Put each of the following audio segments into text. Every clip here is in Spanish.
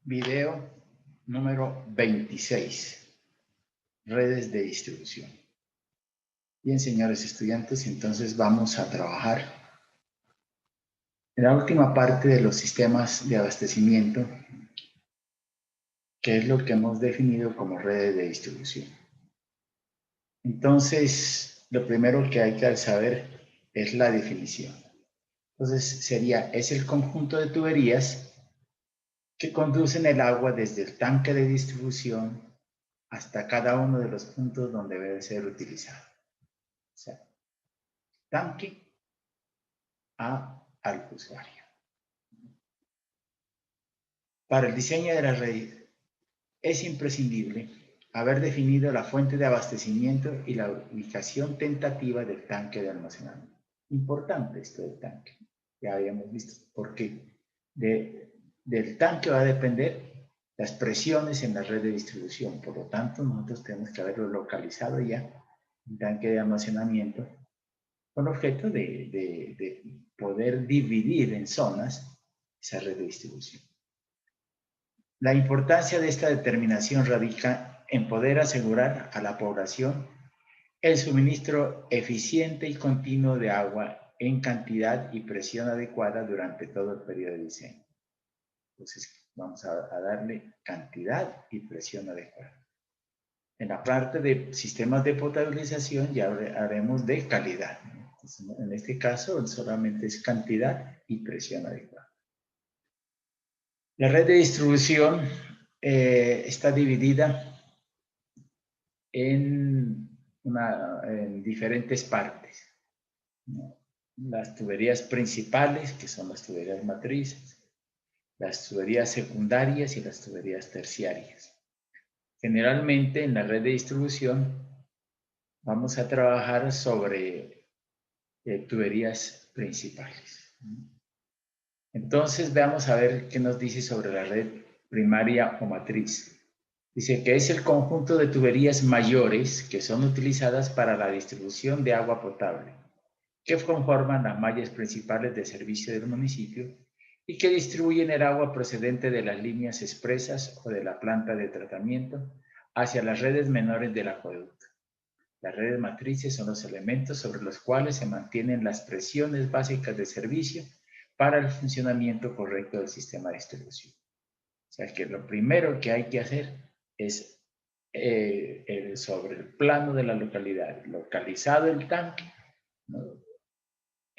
Video número 26, redes de distribución. Bien, señores estudiantes, entonces vamos a trabajar en la última parte de los sistemas de abastecimiento, que es lo que hemos definido como redes de distribución. Entonces, lo primero que hay que saber es la definición. Entonces, es el conjunto de tuberías que conducen el agua desde el tanque de distribución hasta cada uno de los puntos donde debe ser utilizado. O sea, tanque al usuario. Para el diseño de la red es imprescindible haber definido la fuente de abastecimiento y la ubicación tentativa del tanque de almacenamiento. Importante esto del tanque. Ya habíamos visto porque del tanque va a depender las presiones en la red de distribución. Por lo tanto, nosotros tenemos que haberlo localizado ya, el tanque de almacenamiento, con objeto de poder dividir en zonas esa red de distribución. La importancia de esta determinación radica en poder asegurar a la población el suministro eficiente y continuo de agua en cantidad y presión adecuada durante todo el periodo de diseño. Entonces, vamos a darle cantidad y presión adecuada. En la parte de sistemas de potabilización ya haremos de calidad. Entonces, en este caso, solamente es cantidad y presión adecuada. La red de distribución está dividida en diferentes partes, ¿no? Las tuberías principales, que son las tuberías matrices, las tuberías secundarias y las tuberías terciarias. Generalmente en la red de distribución vamos a trabajar sobre tuberías principales. Entonces veamos a ver qué nos dice sobre la red primaria o matriz. Dice que es el conjunto de tuberías mayores que son utilizadas para la distribución de agua potable, que conforman las mallas principales de servicio del municipio y que distribuyen el agua procedente de las líneas expresas o de la planta de tratamiento hacia las redes menores del acueducto. Las redes matrices son los elementos sobre los cuales se mantienen las presiones básicas de servicio para el funcionamiento correcto del sistema de distribución. O sea que lo primero que hay que hacer es sobre el plano de la localidad, localizado el tanque, ¿no?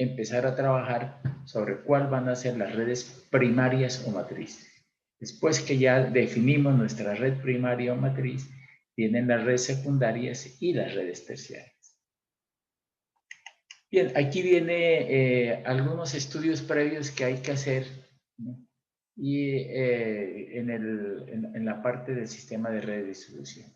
Empezar a trabajar sobre cuál van a ser las redes primarias o matrices. Después que ya definimos nuestra red primaria o matriz, vienen las redes secundarias y las redes terciarias. Bien, aquí viene algunos estudios previos que hay que hacer, ¿no? Y en la parte del sistema de red de distribución.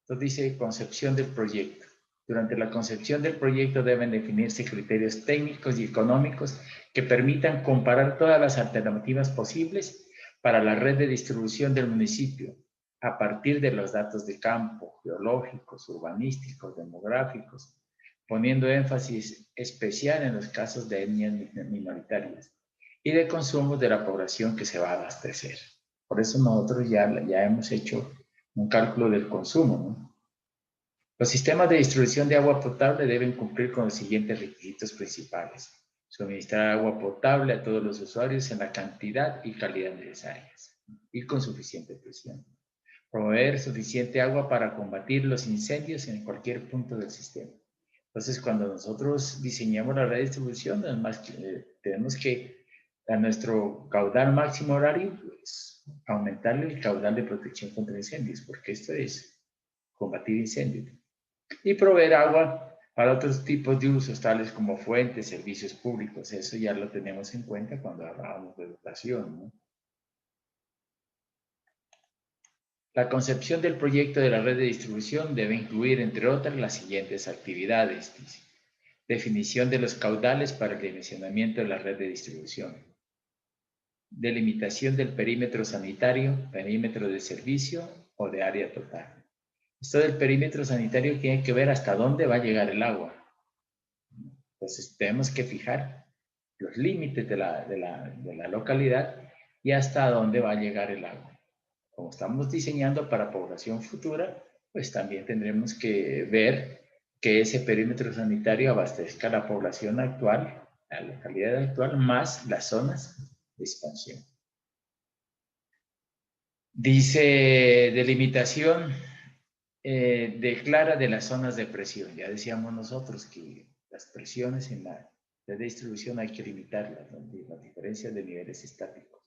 Entonces dice concepción del proyecto. Durante la concepción del proyecto deben definirse criterios técnicos y económicos que permitan comparar todas las alternativas posibles para la red de distribución del municipio a partir de los datos de campo, geológicos, urbanísticos, demográficos, poniendo énfasis especial en los casos de etnias minoritarias y de consumo de la población que se va a abastecer. Por eso nosotros ya hemos hecho un cálculo del consumo, ¿no? Los sistemas de distribución de agua potable deben cumplir con los siguientes requisitos principales. Suministrar agua potable a todos los usuarios en la cantidad y calidad necesarias y con suficiente presión. Proveer suficiente agua para combatir los incendios en cualquier punto del sistema. Entonces, cuando nosotros diseñamos la red de distribución, tenemos que a nuestro caudal máximo horario, pues, aumentarle el caudal de protección contra incendios, porque esto es combatir incendios. Y proveer agua para otros tipos de usos, tales como fuentes, servicios públicos. Eso ya lo tenemos en cuenta cuando hablábamos de dotación, ¿no? La concepción del proyecto de la red de distribución debe incluir, entre otras, las siguientes actividades. Dice. Definición de los caudales para el dimensionamiento de la red de distribución. Delimitación del perímetro sanitario, perímetro de servicio o de área total. Esto del perímetro sanitario tiene que ver hasta dónde va a llegar el agua. Entonces tenemos que fijar los límites de la localidad y hasta dónde va a llegar el agua. Como estamos diseñando para población futura, pues también tendremos que ver que ese perímetro sanitario abastezca a la población actual, a la localidad actual, más las zonas de expansión. Dice delimitación declara de las zonas de presión. Ya decíamos nosotros que las presiones en la red de distribución hay que limitarlas, ¿no? Las diferencias de niveles estáticos,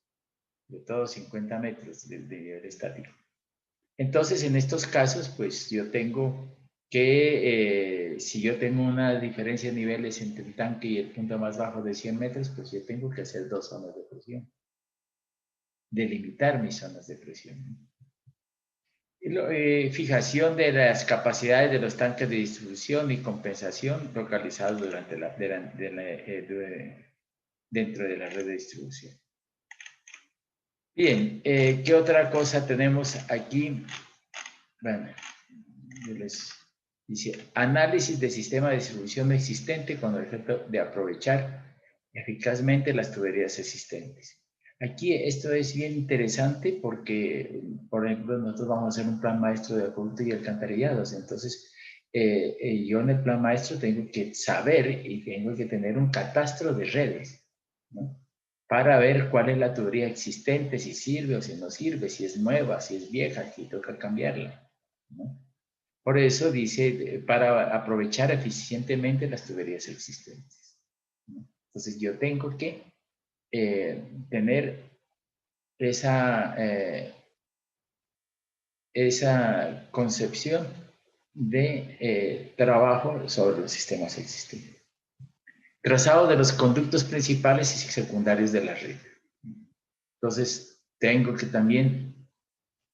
de todos 50 metros de nivel estático. Entonces, en estos casos, pues yo tengo que, si yo tengo una diferencia de niveles entre el tanque y el punto más bajo de 100 metros, pues yo tengo que hacer 2 zonas de presión, delimitar mis zonas de presión. Fijación de las capacidades de los tanques de distribución y compensación localizados dentro de la red de distribución. Bien, ¿qué otra cosa tenemos aquí? Bueno, yo les dice análisis del sistema de distribución existente con el objeto de aprovechar eficazmente las tuberías existentes. Aquí esto es bien interesante porque, por ejemplo, nosotros vamos a hacer un plan maestro de acueducto y alcantarillados. Entonces, yo en el plan maestro tengo que saber y tengo que tener un catastro de redes, ¿no? Para ver cuál es la tubería existente, si sirve o si no sirve, si es nueva, si es vieja, si toca cambiarla, ¿no? Por eso dice, para aprovechar eficientemente las tuberías existentes, ¿no? Entonces, yo tengo que tener esa concepción de trabajo sobre los sistemas existentes. Trazado de los conductos principales y secundarios de la red. Entonces, tengo que también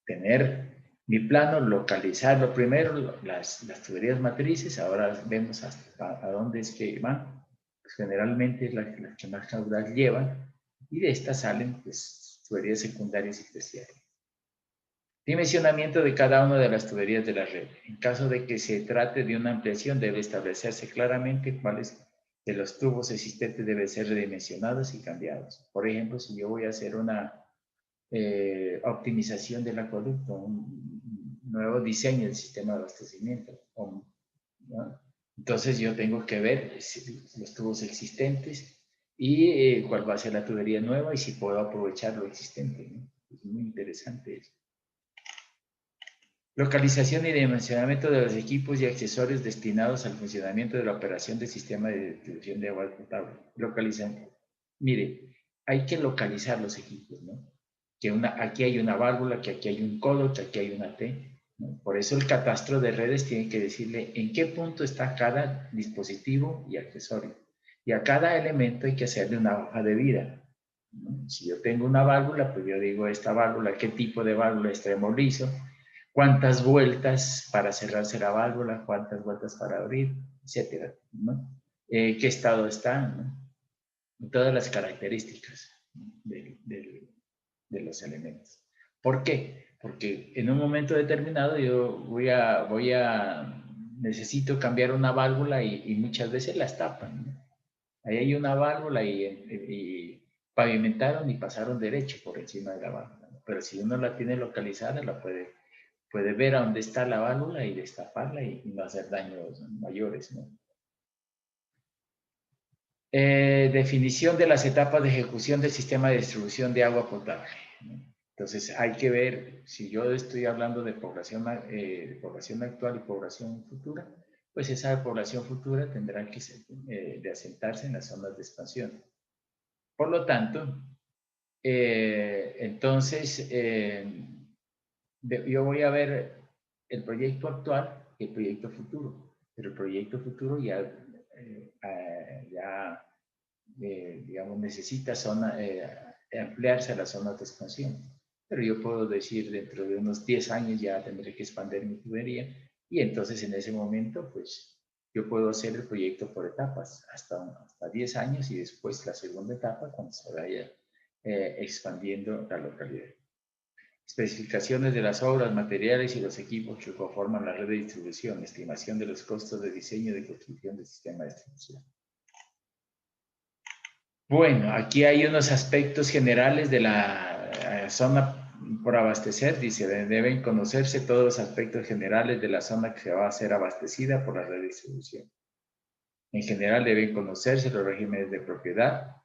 tener mi plano, localizarlo primero, las tuberías matrices, ahora vemos hasta a dónde es que van. Pues generalmente las que más caudal llevan, y de estas salen pues, tuberías secundarias y terciarias. Dimensionamiento de cada una de las tuberías de la red. En caso de que se trate de una ampliación, debe establecerse claramente cuáles de los tubos existentes deben ser redimensionados y cambiados. Por ejemplo, si yo voy a hacer una optimización del acueducto, un nuevo diseño del sistema de abastecimiento, ¿no? Entonces yo tengo que ver los tubos existentes y cuál va a ser la tubería nueva y si puedo aprovechar lo existente, ¿no? Es muy interesante eso. Localización y dimensionamiento de los equipos y accesorios destinados al funcionamiento de la operación del sistema de distribución de agua potable. Localizan. Mire, hay que localizar los equipos, ¿no? Que aquí hay una válvula, que aquí hay un codo, que aquí hay una T, ¿no? Por eso el catastro de redes tiene que decirle en qué punto está cada dispositivo y accesorio. Y a cada elemento hay que hacerle una hoja de vida, ¿no? Si yo tengo una válvula, pues yo digo esta válvula, qué tipo de válvula, extremo liso, cuántas vueltas para cerrarse la válvula, cuántas vueltas para abrir, etcétera, ¿no? ¿Qué estado está, ¿no? Todas las características de los elementos. ¿Por qué? Porque en un momento determinado yo necesito cambiar una válvula y muchas veces las tapan, ¿no? Ahí hay una válvula y pavimentaron y pasaron derecho por encima de la válvula, ¿no? Pero si uno la tiene localizada, la puede ver a dónde está la válvula y destaparla y no hacer daños mayores, ¿no? Definición de las etapas de ejecución del sistema de distribución de agua potable, ¿no? Entonces hay que ver, si yo estoy hablando de población actual y población futura, pues esa población futura tendrá que de asentarse en las zonas de expansión. Por lo tanto, entonces yo voy a ver el proyecto actual y el proyecto futuro, pero el proyecto futuro ya digamos, necesita ampliarse a las zonas de expansión. Pero yo puedo decir, dentro de unos 10 años ya tendré que expandir mi tubería y entonces en ese momento, pues, yo puedo hacer el proyecto por etapas, hasta 10 años y después la segunda etapa cuando se vaya expandiendo la localidad. Especificaciones de las obras, materiales y los equipos que conforman la red de distribución, estimación de los costos de diseño y de construcción del sistema de distribución. Bueno, aquí hay unos aspectos generales de zona por abastecer, dice, deben conocerse todos los aspectos generales de la zona que se va a ser abastecida por la red de distribución. En general deben conocerse los regímenes de propiedad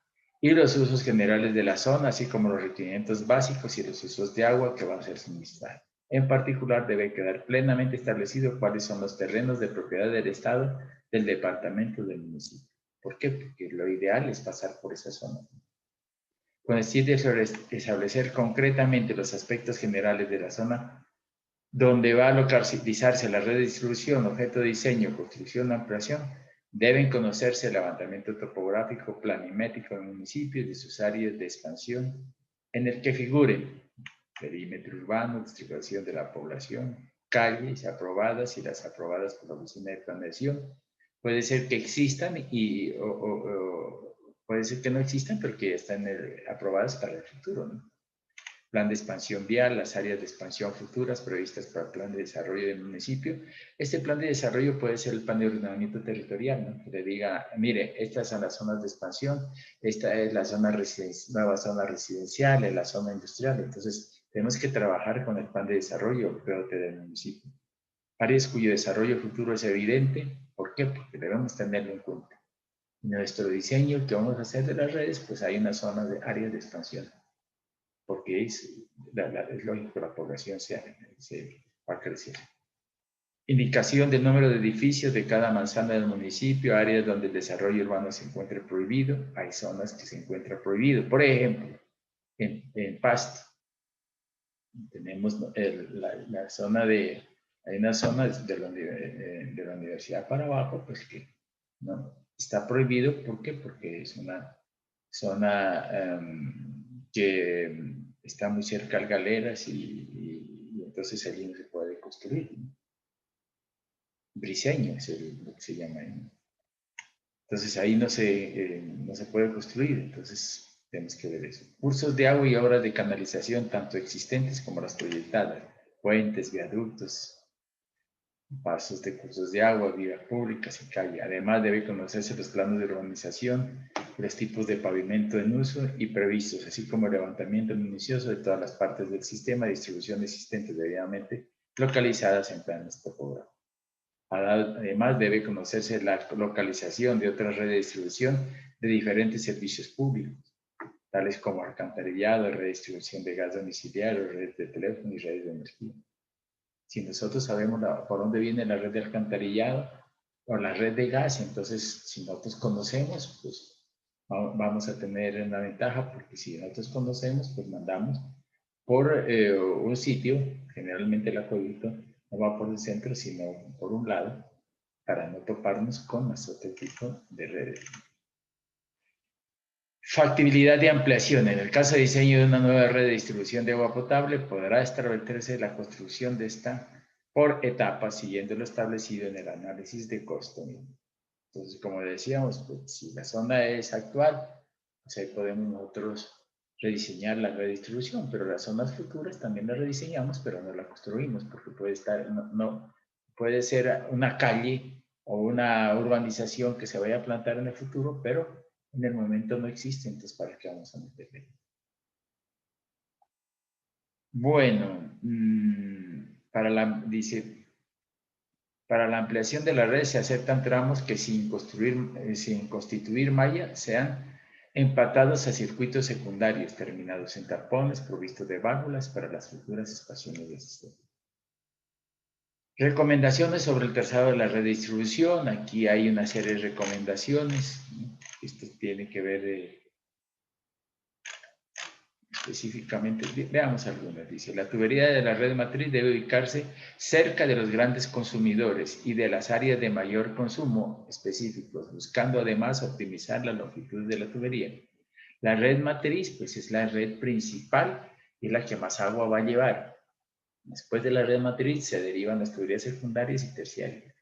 y los usos generales de la zona, así como los requerimientos básicos y los usos de agua que van a ser suministrados. En particular, debe quedar plenamente establecido cuáles son los terrenos de propiedad del Estado, del departamento, del municipio. ¿Por qué? Porque lo ideal es pasar por esa zona. Con el fin de establecer concretamente los aspectos generales de la zona donde va a localizarse la red de distribución, objeto de diseño, construcción o ampliación, deben conocerse el levantamiento topográfico planimétrico del municipio y de sus áreas de expansión, en el que figuren perímetro urbano, distribución de la población, calles aprobadas y las aprobadas por la Oficina de Planeación. Puede ser que existan o puede ser que no existan, pero que están aprobadas para el futuro, ¿no? Plan de expansión vial, las áreas de expansión futuras previstas para el plan de desarrollo del municipio. Este plan de desarrollo puede ser el plan de ordenamiento territorial, ¿no? Que le diga, mire, estas son las zonas de expansión, esta es la zona nueva zona residencial, es la zona industrial. Entonces, tenemos que trabajar con el plan de desarrollo POT del municipio. Áreas cuyo desarrollo futuro es evidente. ¿Por qué? Porque debemos tenerlo en cuenta. En nuestro diseño que vamos a hacer de las redes, pues hay una zona de áreas de expansión, porque es lógico que la población se va a crecer. Indicación del número de edificios de cada manzana del municipio, áreas donde el desarrollo urbano se encuentre prohibido. Hay zonas que se encuentra prohibido. Por ejemplo, en Pasto, tenemos la zona de, hay una zona de la universidad para abajo, pues que no está prohibido. ¿Por qué? Porque es una zona que está muy cerca al Galeras y entonces allí no se puede construir, ¿no? Briseño es lo que se llama ahí, ¿no? Entonces ahí no se puede construir, entonces tenemos que ver eso. Cursos de agua y obras de canalización, tanto existentes como las proyectadas, puentes, viaductos, pasos de cursos de agua, vías públicas y calle. Además, debe conocerse los planos de urbanización, los tipos de pavimento en uso y previstos, así como el levantamiento minucioso de todas las partes del sistema de distribución existentes debidamente localizadas en planes topográficos. Además, debe conocerse la localización de otras redes de distribución de diferentes servicios públicos, tales como alcantarillado, red de distribución de gas domiciliario, redes de teléfono y redes de energía. Si nosotros sabemos por dónde viene la red de alcantarillado o la red de gas, entonces si nosotros conocemos, pues vamos a tener una ventaja, porque si nosotros conocemos, pues mandamos por un sitio, generalmente el acueducto no va por el centro, sino por un lado, para no toparnos con nuestro tipo de redes. Factibilidad de ampliación. En el caso de diseño de una nueva red de distribución de agua potable, podrá establecerse la construcción de esta por etapas, siguiendo lo establecido en el análisis de costo. Entonces, como decíamos, pues, si la zona es actual, pues ahí podemos nosotros rediseñar la red de distribución, pero las zonas futuras también las rediseñamos, pero no la construimos, porque puede estar, puede ser una calle o una urbanización que se vaya a plantar en el futuro, pero en el momento no existe, entonces ¿para qué vamos a meterle? Bueno, dice, para la ampliación de la red se aceptan tramos que sin constituir malla sean empatados a circuitos secundarios terminados en tapones provistos de válvulas para las futuras estaciones de sistema. Recomendaciones sobre el trazado de la red de distribución. Aquí hay una serie de recomendaciones. Esto tiene que ver específicamente, veamos algunas. Dice, la tubería de la red matriz debe ubicarse cerca de los grandes consumidores y de las áreas de mayor consumo específicos, buscando además optimizar la longitud de la tubería. La red matriz, pues es la red principal y la que más agua va a llevar. Después de la red matriz se derivan las tuberías secundarias y terciarias.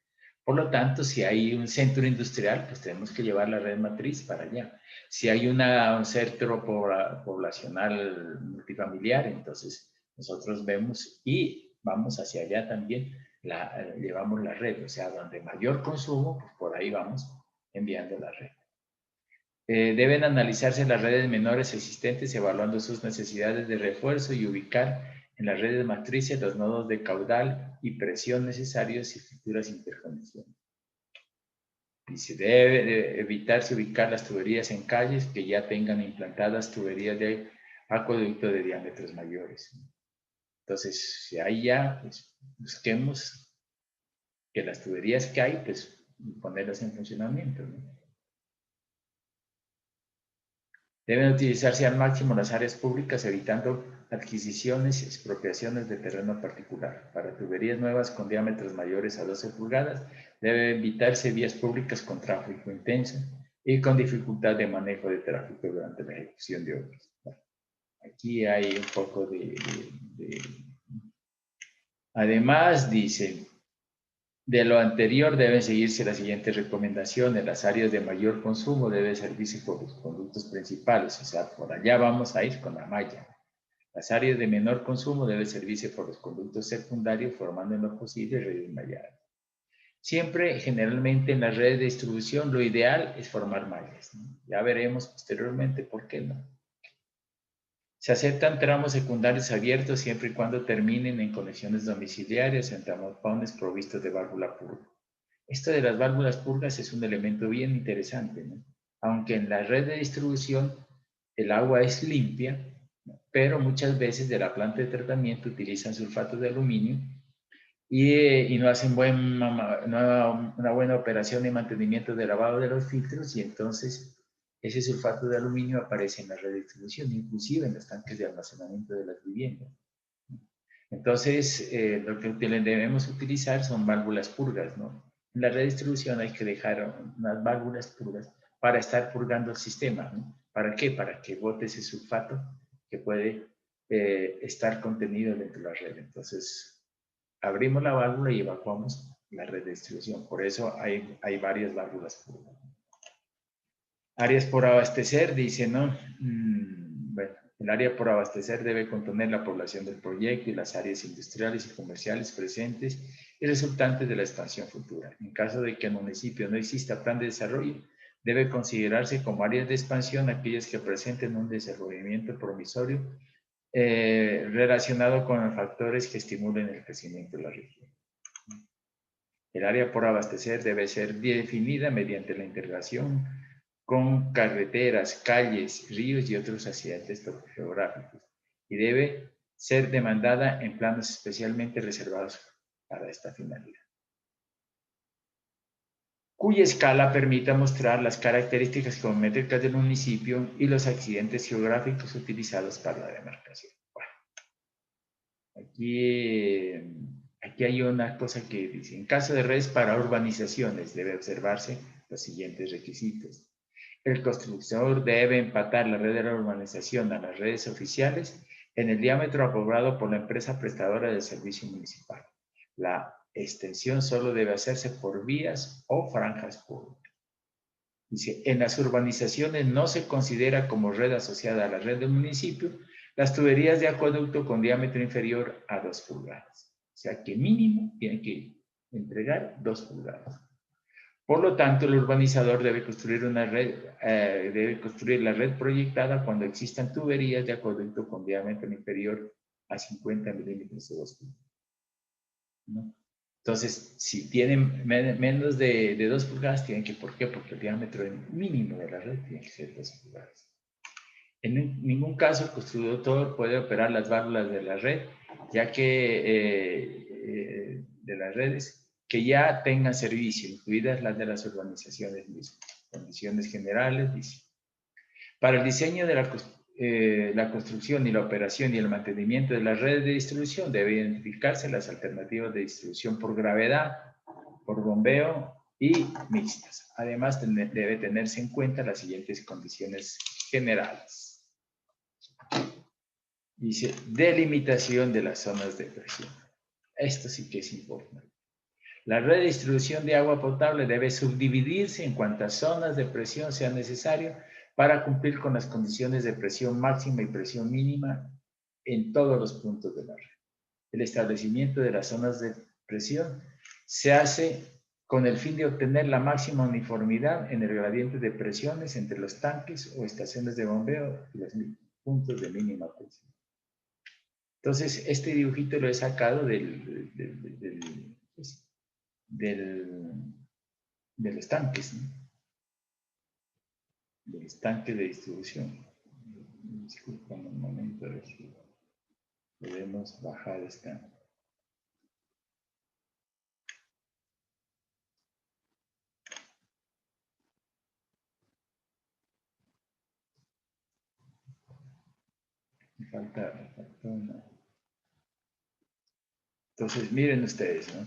Por lo tanto, si hay un centro industrial, pues tenemos que llevar la red matriz para allá. Si hay un centro poblacional multifamiliar, entonces nosotros vemos y vamos hacia allá también, llevamos la red. O sea, donde mayor consumo, pues por ahí vamos enviando la red. Deben analizarse las redes menores existentes, evaluando sus necesidades de refuerzo y ubicar en las redes matrices los nodos de caudal y presión necesarios y futuras interconexiones. Dice, debe evitarse ubicar las tuberías en calles que ya tengan implantadas tuberías de acueducto de diámetros mayores. Entonces, si hay ya, pues busquemos que las tuberías que hay, pues ponerlas en funcionamiento, ¿no? Deben utilizarse al máximo las áreas públicas, evitando adquisiciones y expropiaciones de terreno particular. Para tuberías nuevas con diámetros mayores a 12 pulgadas, debe evitarse vías públicas con tráfico intenso y con dificultad de manejo de tráfico durante la ejecución de obras. Bueno, aquí hay un poco de... Además, dice... De lo anterior deben seguirse las siguientes recomendaciones. Las áreas de mayor consumo deben servirse por los conductos principales, o sea, por allá vamos a ir con la malla. Las áreas de menor consumo deben servirse por los conductos secundarios, formando en lo posible redes malladas. Siempre, generalmente, en las redes de distribución, lo ideal es formar mallas, ¿no? Ya veremos posteriormente por qué no. Se aceptan tramos secundarios abiertos siempre y cuando terminen en conexiones domiciliarias en tapones provistos de válvula purga. Esto de las válvulas purgas es un elemento bien interesante, ¿no? Aunque en la red de distribución el agua es limpia, ¿no? Pero muchas veces de la planta de tratamiento utilizan sulfato de aluminio y no hacen una buena operación y mantenimiento de lavado de los filtros, y entonces ese sulfato de aluminio aparece en la red de distribución, inclusive en los tanques de almacenamiento de las viviendas. Entonces, lo que debemos utilizar son válvulas purgas, ¿no? En la red de distribución hay que dejar unas válvulas purgas para estar purgando el sistema, ¿no? ¿Para qué? Para que bote ese sulfato que puede estar contenido dentro de la red. Entonces, abrimos la válvula y evacuamos la red de distribución. Por eso hay varias válvulas purgas. Áreas por abastecer, dice, ¿no? Bueno, el área por abastecer debe contener la población del proyecto y las áreas industriales y comerciales presentes y resultantes de la expansión futura. En caso de que en el municipio no exista plan de desarrollo, debe considerarse como áreas de expansión aquellas que presenten un desenvolvimiento promisorio relacionado con factores que estimulen el crecimiento de la región. El área por abastecer debe ser definida mediante la integración con carreteras, calles, ríos y otros accidentes geográficos, y debe ser demandada en planos especialmente reservados para esta finalidad, cuya escala permita mostrar las características geométricas del municipio y los accidentes geográficos utilizados para la demarcación. Bueno, aquí hay una cosa que dice: en caso de redes para urbanizaciones debe observarse los siguientes requisitos. El constructor debe empatar la red de la urbanización a las redes oficiales en el diámetro aprobado por la empresa prestadora del servicio municipal. La extensión solo debe hacerse por vías o franjas públicas. Dice, en las urbanizaciones no se considera como red asociada a la red del municipio las tuberías de acueducto con diámetro inferior a 2 pulgadas. O sea que mínimo tiene que entregar 2 pulgadas. Por lo tanto, el urbanizador debe construir la red proyectada cuando existan tuberías de acueducto con diámetro inferior a 50 milímetros de 2 pulgadas, ¿no? Entonces, si tienen menos de 2 pulgadas, tienen que, ¿por qué? Porque el diámetro mínimo de la red tiene que ser 2 pulgadas. En ningún caso el constructor puede operar las válvulas de la red, ya que de las redes que ya tengan servicio, incluidas las de las urbanizaciones mismas. Condiciones generales, dice. Para el diseño de la construcción y la operación y el mantenimiento de las redes de distribución debe identificarse las alternativas de distribución por gravedad, por bombeo y mixtas. Además, debe tenerse en cuenta las siguientes condiciones generales. Dice, delimitación de las zonas de presión. Esto sí que es importante. La red de distribución de agua potable debe subdividirse en cuantas zonas de presión sea necesario para cumplir con las condiciones de presión máxima y presión mínima en todos los puntos de la red. El establecimiento de las zonas de presión se hace con el fin de obtener la máxima uniformidad en el gradiente de presiones entre los tanques o estaciones de bombeo y los puntos de mínima presión. Entonces, este dibujito lo he sacado de los tanques, ¿no? De los tanques de distribución. Disculpen un momento, a ver si podemos bajar esta. Me falta una. Entonces, miren ustedes, ¿no?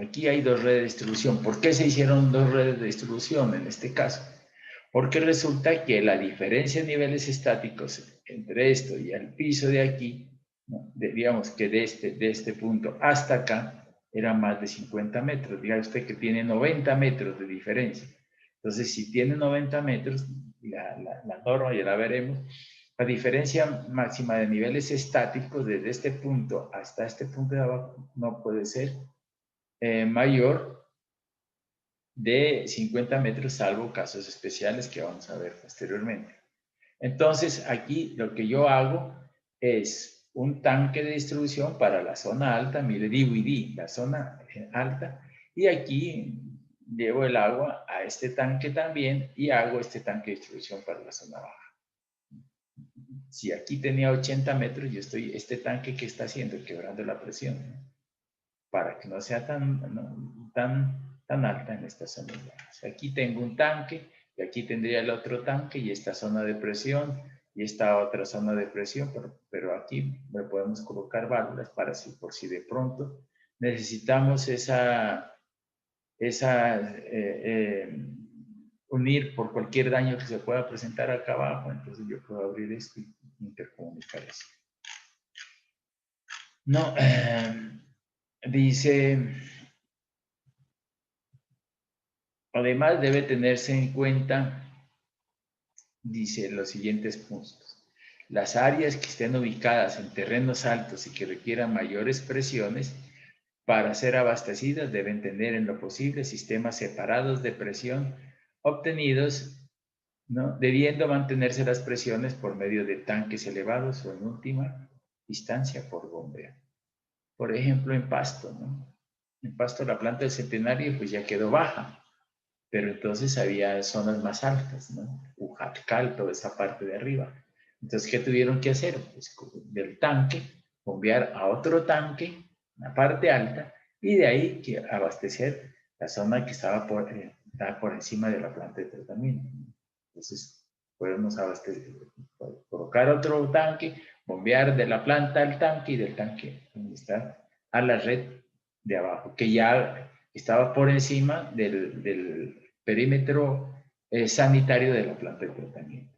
Aquí hay dos redes de distribución. ¿Por qué se hicieron dos redes de distribución en este caso? Porque resulta que la diferencia de niveles estáticos entre esto y el piso de aquí, ¿no? Digamos que de este punto hasta acá, era más de 50 metros. Diga usted que tiene 90 metros de diferencia. Entonces, si tiene 90 metros, la norma ya la veremos, la diferencia máxima de niveles estáticos desde este punto hasta este punto de abajo no puede ser mayor de 50 metros, salvo casos especiales que vamos a ver posteriormente. Entonces, aquí lo que yo hago es un tanque de distribución para la zona alta, mire, DVD, la zona alta, y aquí llevo el agua a este tanque también y hago este tanque de distribución para la zona baja. Si aquí tenía 80 metros, yo estoy, este tanque que está haciendo, quebrando la presión, ¿no? Para que no sea tan alta en esta zona. Aquí tengo un tanque y aquí tendría el otro tanque y esta zona de presión y esta otra zona de presión, pero aquí le podemos colocar válvulas para si por si de pronto necesitamos unir por cualquier daño que se pueda presentar acá abajo, entonces yo puedo abrir esto y intercomunicar eso. No, dice, además debe tenerse en cuenta, dice, los siguientes puntos. Las áreas que estén ubicadas en terrenos altos y que requieran mayores presiones para ser abastecidas deben tener en lo posible sistemas separados de presión obtenidos, ¿no? Debiendo mantenerse las presiones por medio de tanques elevados o en última instancia por bombeo. Por ejemplo, en Pasto, ¿no? En Pasto la planta del Centenario pues ya quedó baja, pero entonces había zonas más altas, ¿no? Ujatcal, toda esa parte de arriba. Entonces, ¿qué tuvieron que hacer? Pues del tanque, bombear a otro tanque, una parte alta, y de ahí que abastecer la zona que estaba por encima de la planta de tratamiento. Entonces, podemos colocar otro tanque, bombear de la planta al tanque y del tanque donde está a la red de abajo, que ya estaba por encima del perímetro sanitario de la planta de tratamiento.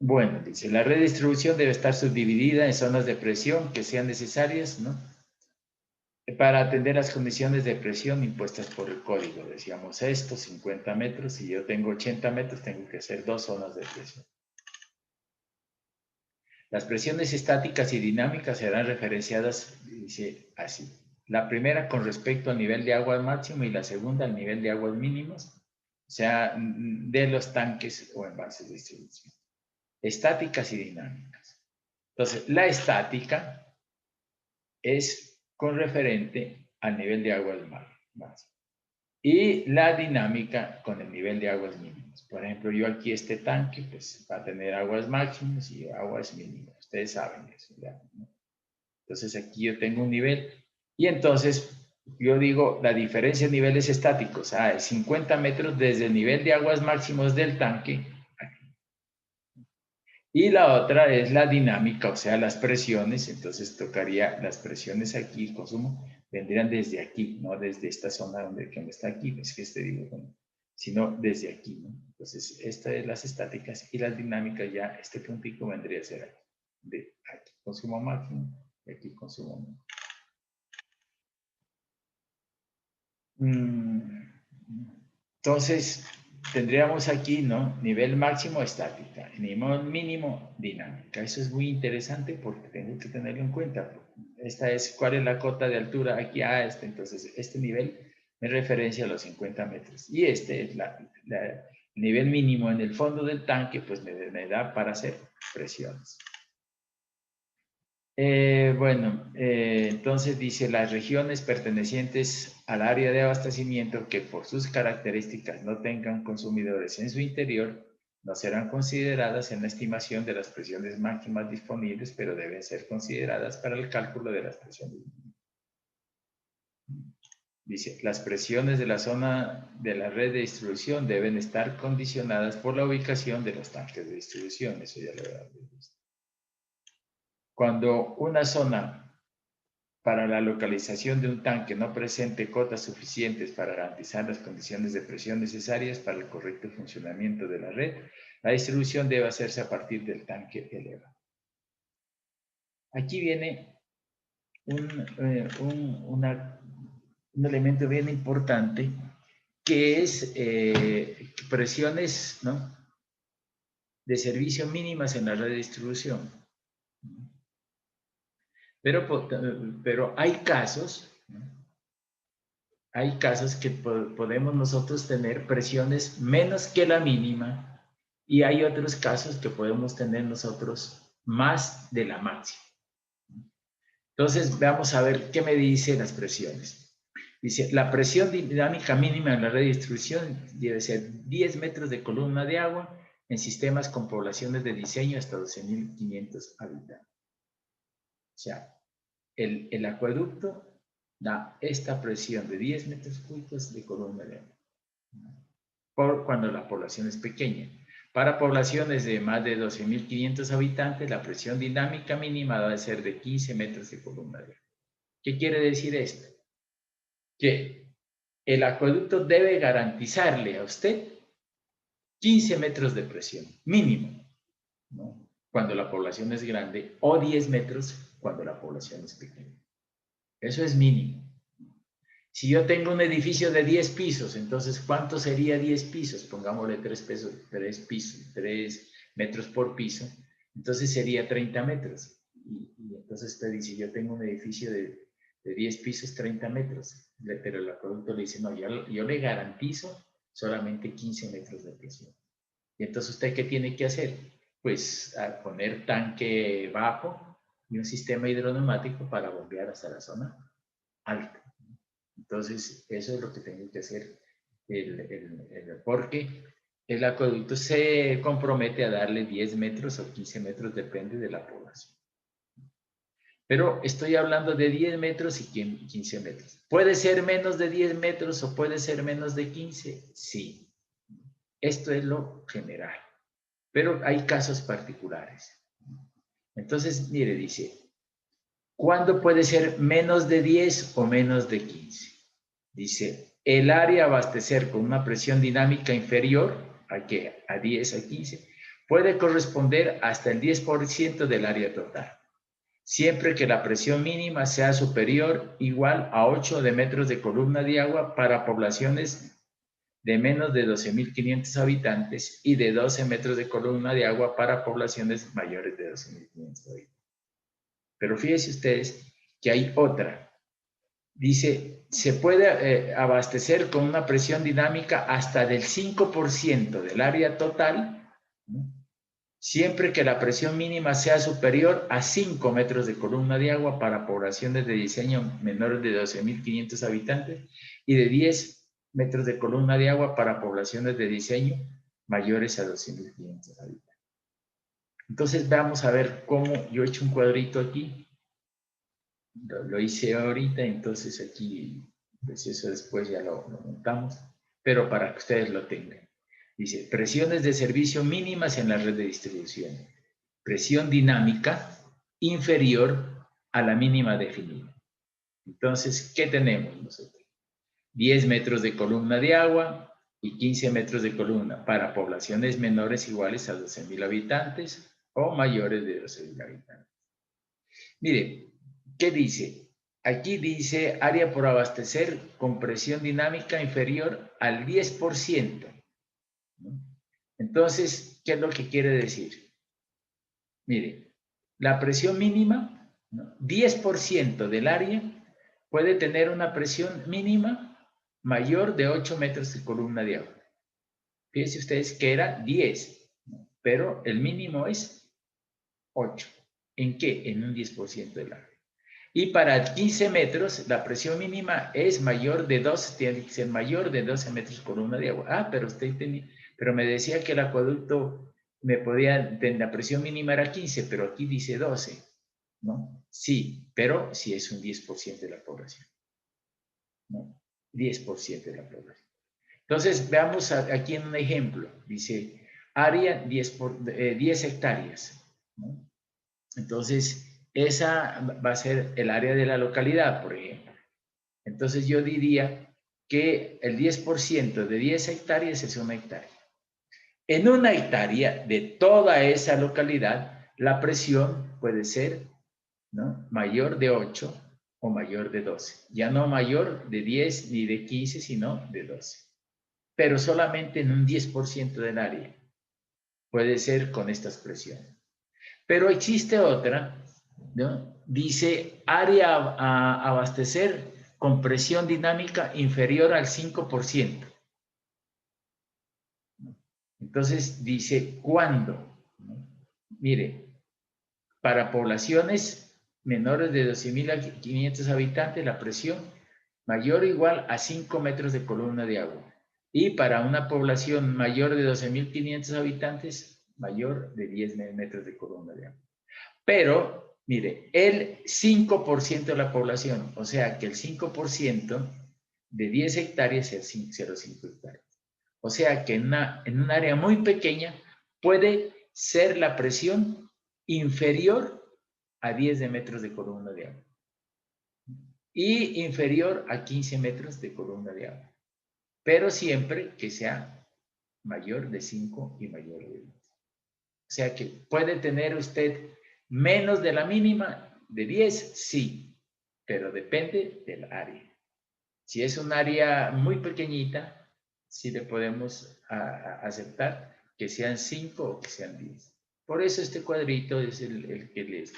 Bueno, dice, la red de distribución debe estar subdividida en zonas de presión que sean necesarias, ¿no? Para atender las condiciones de presión impuestas por el código. Decíamos esto, 50 metros, si yo tengo 80 metros, tengo que hacer dos zonas de presión. Las presiones estáticas y dinámicas serán referenciadas, dice así. La primera con respecto al nivel de agua máximo y la segunda al nivel de aguas mínimos, o sea, de los tanques o envases de distribución. Estáticas y dinámicas. Entonces, la estática es con referente al nivel de aguas máximo. Y la dinámica con el nivel de aguas mínimas. Por ejemplo, yo aquí este tanque pues va a tener aguas máximas y aguas mínimas. Ustedes saben eso, ¿no? Entonces aquí yo tengo un nivel y entonces yo digo la diferencia de niveles estáticos, es 50 metros desde el nivel de aguas máximos del tanque aquí. Y la otra es la dinámica, o sea, las presiones. Entonces tocaría las presiones aquí, el consumo vendrían desde aquí, no desde esta zona donde está aquí, es que este dibujo, ¿no? Sino desde aquí, ¿no? Entonces, esta es las estáticas y las dinámicas ya, este puntico vendría a ser aquí, de aquí consumo máximo y aquí consumo mínimo. Entonces, tendríamos aquí, ¿no? Nivel máximo estática, nivel mínimo dinámica. Eso es muy interesante porque tengo que tenerlo en cuenta. esta es, ¿cuál es la cota de altura? Aquí, entonces, este nivel me referencia a los 50 metros. Y este es el nivel mínimo en el fondo del tanque, pues me da para hacer presiones. Entonces dice, las regiones pertenecientes al área de abastecimiento que por sus características no tengan consumidores en su interior, no serán consideradas en la estimación de las presiones máximas disponibles, pero deben ser consideradas para el cálculo de las presiones mínimas. Dice, las presiones de la zona de la red de distribución deben estar condicionadas por la ubicación de los tanques de distribución. Eso ya lo había visto. Cuando una zona para la localización de un tanque no presente cotas suficientes para garantizar las condiciones de presión necesarias para el correcto funcionamiento de la red, la distribución debe hacerse a partir del tanque elevado. Aquí viene un elemento bien importante que es presiones, ¿no?, de servicio mínimas en la red de distribución. Pero hay casos, ¿no?, hay casos que podemos nosotros tener presiones menos que la mínima y hay otros casos que podemos tener nosotros más de la máxima. Entonces, vamos a ver qué me dicen las presiones. Dice, la presión dinámica mínima en la red de distribución debe ser 10 metros de columna de agua en sistemas con poblaciones de diseño hasta 12.500 habitantes. O sea, el acueducto da esta presión de 10 metros cúbicos de columna de agua, por cuando la población es pequeña. Para poblaciones de más de 12.500 habitantes, la presión dinámica mínima debe ser de 15 metros de columna de agua. ¿Qué quiere decir esto? Que el acueducto debe garantizarle a usted 15 metros de presión, mínimo, ¿no?, cuando la población es grande, o 10 metros cuando la población es pequeña. Eso es mínimo. Si yo tengo un edificio de 10 pisos, entonces, ¿cuánto sería 10 pisos? Pongámosle 3 metros por piso. Entonces sería 30 metros. Y entonces usted dice, yo tengo un edificio de 10 pisos, 30 metros. Pero el acueducto le dice, no, yo le garantizo solamente 15 metros de presión. Y entonces, ¿usted qué tiene que hacer? Pues poner tanque bajo y un sistema hidroneumático para bombear hasta la zona alta. Entonces, eso es lo que tengo que hacer, porque el acueducto se compromete a darle 10 metros o 15 metros, depende de la población. Pero estoy hablando de 10 metros y 15 metros. ¿Puede ser menos de 10 metros o puede ser menos de 15? Sí. Esto es lo general. Pero hay casos particulares. Entonces, mire, dice, ¿cuándo puede ser menos de 10 o menos de 15? Dice, el área a abastecer con una presión dinámica inferior a 10 a 15 puede corresponder hasta el 10% del área total, siempre que la presión mínima sea superior igual a 8 de metros de columna de agua para poblaciones de menos de 12.500 habitantes y de 12 metros de columna de agua para poblaciones mayores de 12.500 habitantes. Pero fíjense ustedes que hay otra. Dice, se puede abastecer con una presión dinámica hasta del 5% del área total, ¿no?, siempre que la presión mínima sea superior a 5 metros de columna de agua para poblaciones de diseño menores de 12.500 habitantes y de 10 metros de columna de agua para poblaciones de diseño mayores a 12.500 habitantes. Entonces vamos a ver cómo yo he hecho un cuadrito aquí. Lo hice ahorita, entonces aquí, pues eso después ya lo montamos, pero para que ustedes lo tengan. Dice, presiones de servicio mínimas en la red de distribución. Presión dinámica inferior a la mínima definida. Entonces, ¿qué tenemos nosotros? 10 metros de columna de agua y 15 metros de columna para poblaciones menores iguales a 12.000 habitantes o mayores de 12.000 habitantes. Mire, ¿qué dice? Aquí dice área por abastecer con presión dinámica inferior al 10%. ¿No? Entonces, ¿qué es lo que quiere decir? Mire, la presión mínima ¿no? 10% del área puede tener una presión mínima mayor de 8 metros de columna de agua. Fíjense ustedes que era 10, ¿no? Pero el mínimo es 8. ¿En qué? En un 10% del área. Y para 15 metros, la presión mínima es mayor de 12, tiene que ser mayor de 12 metros columna de agua. Ah, pero pero me decía que el acueducto la presión mínima era 15, pero aquí dice 12, ¿no? Sí, pero sí es un 10% de la población, ¿no? 10% de la población. Entonces, veamos aquí en un ejemplo. Dice, área 10 hectáreas, ¿no? Entonces, esa va a ser el área de la localidad, por ejemplo. Entonces, yo diría que el 10% de 10 hectáreas es una hectárea. En una hectárea de toda esa localidad, la presión puede ser, ¿no?, mayor de 8 o mayor de 12. Ya no mayor de 10 ni de 15, sino de 12. Pero solamente en un 10% del área puede ser con estas presiones. Pero existe otra, ¿no? Dice área a abastecer con presión dinámica inferior al 5%. Entonces dice, ¿cuándo? ¿No? Mire, para poblaciones menores de 12.500 habitantes, la presión mayor o igual a 5 metros de columna de agua. Y para una población mayor de 12.500 habitantes, mayor de 10 metros de columna de agua. Pero, mire, el 5% de la población, o sea que el 5% de 10 hectáreas es 0,5 hectáreas. O sea que en un área muy pequeña puede ser la presión inferior a 10 metros de columna de agua y inferior a 15 metros de columna de agua, pero siempre que sea mayor de 5 y mayor de 10. O sea que puede tener usted menos de la mínima de 10, sí, pero depende del área. Si es un área muy pequeñita, sí le podemos aceptar que sean 5 o que sean 10. Por eso este cuadrito es el que les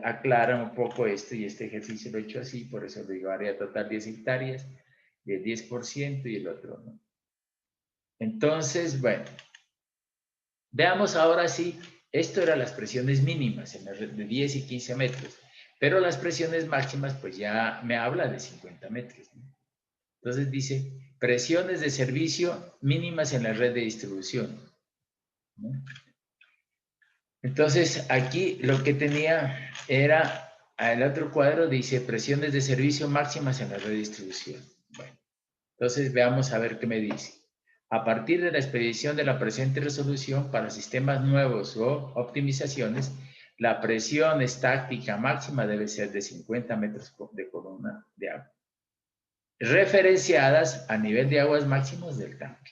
aclara un poco esto, y este ejercicio lo he hecho así, por eso lo digo, área total 10 hectáreas, del 10% y el otro, ¿no? Entonces, bueno, veamos ahora sí, esto eran las presiones mínimas en la red de 10 y 15 metros, pero las presiones máximas pues ya me habla de 50 metros, ¿no? Entonces dice, presiones de servicio mínimas en la red de distribución, ¿no? Entonces aquí lo que tenía era, el otro cuadro dice presiones de servicio máximas en la red de distribución. Bueno, entonces veamos a ver qué me dice. A partir de la expedición de la presente resolución para sistemas nuevos o optimizaciones, la presión estática máxima debe ser de 50 metros de columna de agua, referenciadas a nivel de aguas máximos del tanque.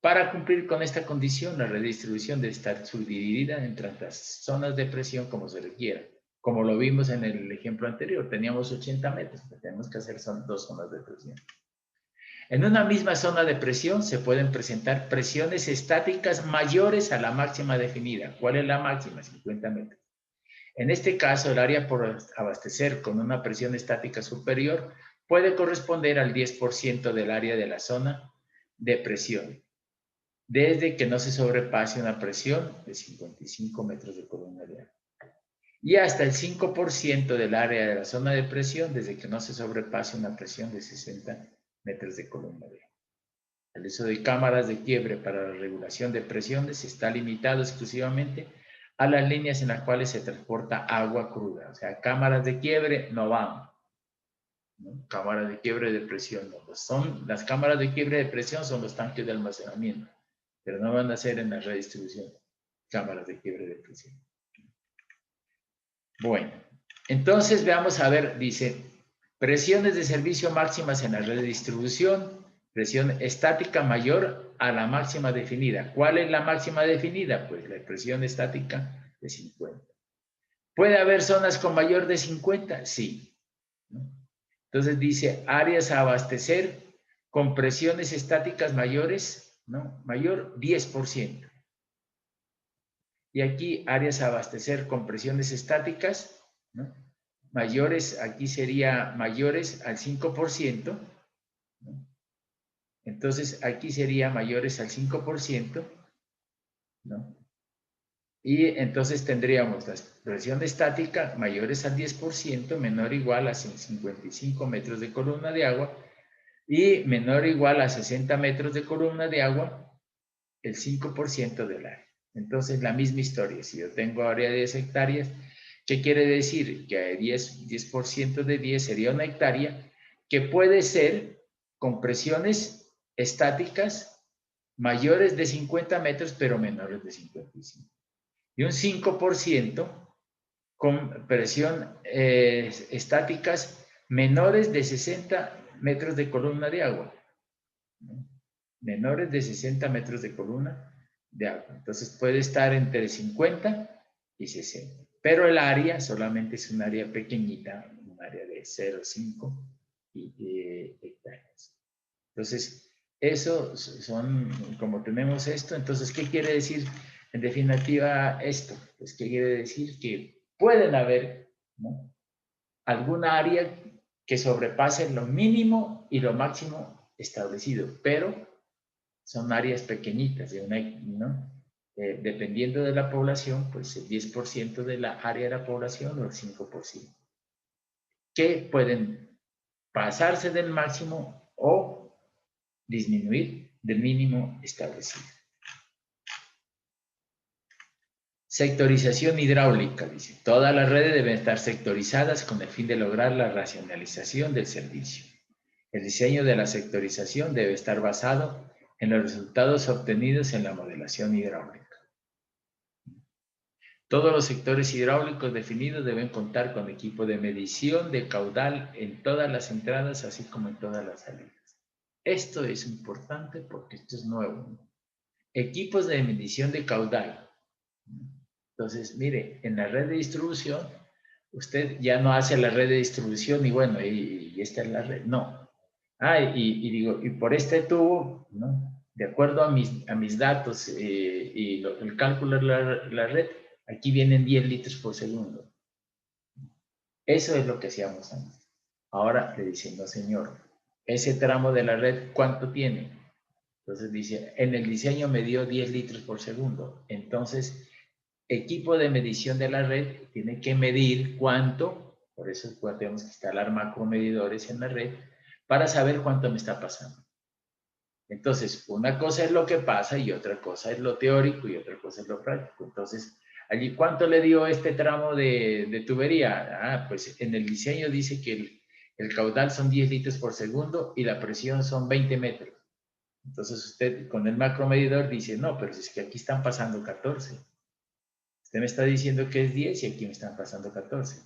Para cumplir con esta condición, la redistribución debe estar subdividida en tantas zonas de presión como se requiera. Como lo vimos en el ejemplo anterior, teníamos 80 metros, pues tenemos que hacer dos zonas de presión. En una misma zona de presión se pueden presentar presiones estáticas mayores a la máxima definida. ¿Cuál es la máxima? 50 metros. En este caso, el área por abastecer con una presión estática superior puede corresponder al 10% del área de la zona de presión, desde que no se sobrepase una presión de 55 metros de columna de agua. Y hasta el 5% del área de la zona de presión, desde que no se sobrepase una presión de 60 metros de columna de agua. El uso de cámaras de quiebre para la regulación de presiones está limitado exclusivamente a las líneas en las cuales se transporta agua cruda. O sea, cámaras de quiebre no van, ¿no? Cámaras de quiebre de presión no. Las cámaras de quiebre de presión son los tanques de almacenamiento, pero no van a ser en la redistribución cámaras de quiebre de presión. Bueno, entonces veamos a ver, dice, presiones de servicio máximas en la red de distribución, presión estática mayor a la máxima definida. ¿Cuál es la máxima definida? Pues la presión estática de 50. ¿Puede haber zonas con mayor de 50? Sí, ¿no? Entonces dice, áreas a abastecer con presiones estáticas mayores, ¿no? Mayor 10%. Y aquí áreas a abastecer con presiones estáticas, ¿no? mayores, aquí sería mayores al 5%, ¿no? Entonces, aquí sería mayores al 5%, ¿no? Y entonces tendríamos la presión estática mayores al 10%, menor o igual a 55 metros de columna de agua, y menor o igual a 60 metros de columna de agua, el 5% del área. Entonces, la misma historia. Si yo tengo área de 10 hectáreas, ¿qué quiere decir? Que 10% de 10 sería una hectárea, que puede ser con presiones estáticas mayores de 50 metros, pero menores de 55. Y un 5% con presión estáticas menores de 60 metros de columna de agua, ¿no? Menores de 60 metros de columna de agua. Entonces puede estar entre 50 y 60. Pero el área solamente es un área pequeñita, un área de 0,5 hectáreas. Entonces, eso son, como tenemos esto, entonces, ¿qué quiere decir en definitiva esto? Pues, ¿qué quiere decir? Que pueden haber, ¿no?, alguna área que sobrepase lo mínimo y lo máximo establecido, pero son áreas pequeñitas, ¿no? Dependiendo de la población, pues el 10% de la área de la población o el 5%, que pueden pasarse del máximo o disminuir del mínimo establecido. Sectorización hidráulica, dice. Todas las redes deben estar sectorizadas con el fin de lograr la racionalización del servicio. El diseño de la sectorización debe estar basado en los resultados obtenidos en la modelación hidráulica. Todos los sectores hidráulicos definidos deben contar con equipo de medición de caudal en todas las entradas, así como en todas las salidas. Esto es importante porque esto es nuevo, ¿no? Equipos de medición de caudal. Entonces, mire, en la red de distribución, usted ya no hace la red de distribución y bueno, y esta es la red. No. Digo, y por este tubo, ¿no?, de acuerdo a mis datos el cálculo de la red, aquí vienen 10 litros por segundo. Eso es lo que hacíamos antes. Ahora le dicen, no señor, ese tramo de la red, ¿cuánto tiene? Entonces dice, en el diseño me dio 10 litros por segundo. Entonces, equipo de medición de la red tiene que medir cuánto, por eso tenemos que instalar macromedidores en la red, para saber cuánto me está pasando. Entonces, una cosa es lo que pasa y otra cosa es lo teórico y otra cosa es lo práctico. Entonces, allí, ¿cuánto le dio este tramo de tubería? Pues en el diseño dice que el caudal son 10 litros por segundo y la presión son 20 metros. Entonces, usted con el macromedidor dice, no, pero es que aquí están pasando 14. Usted me está diciendo que es 10 y aquí me están pasando 14.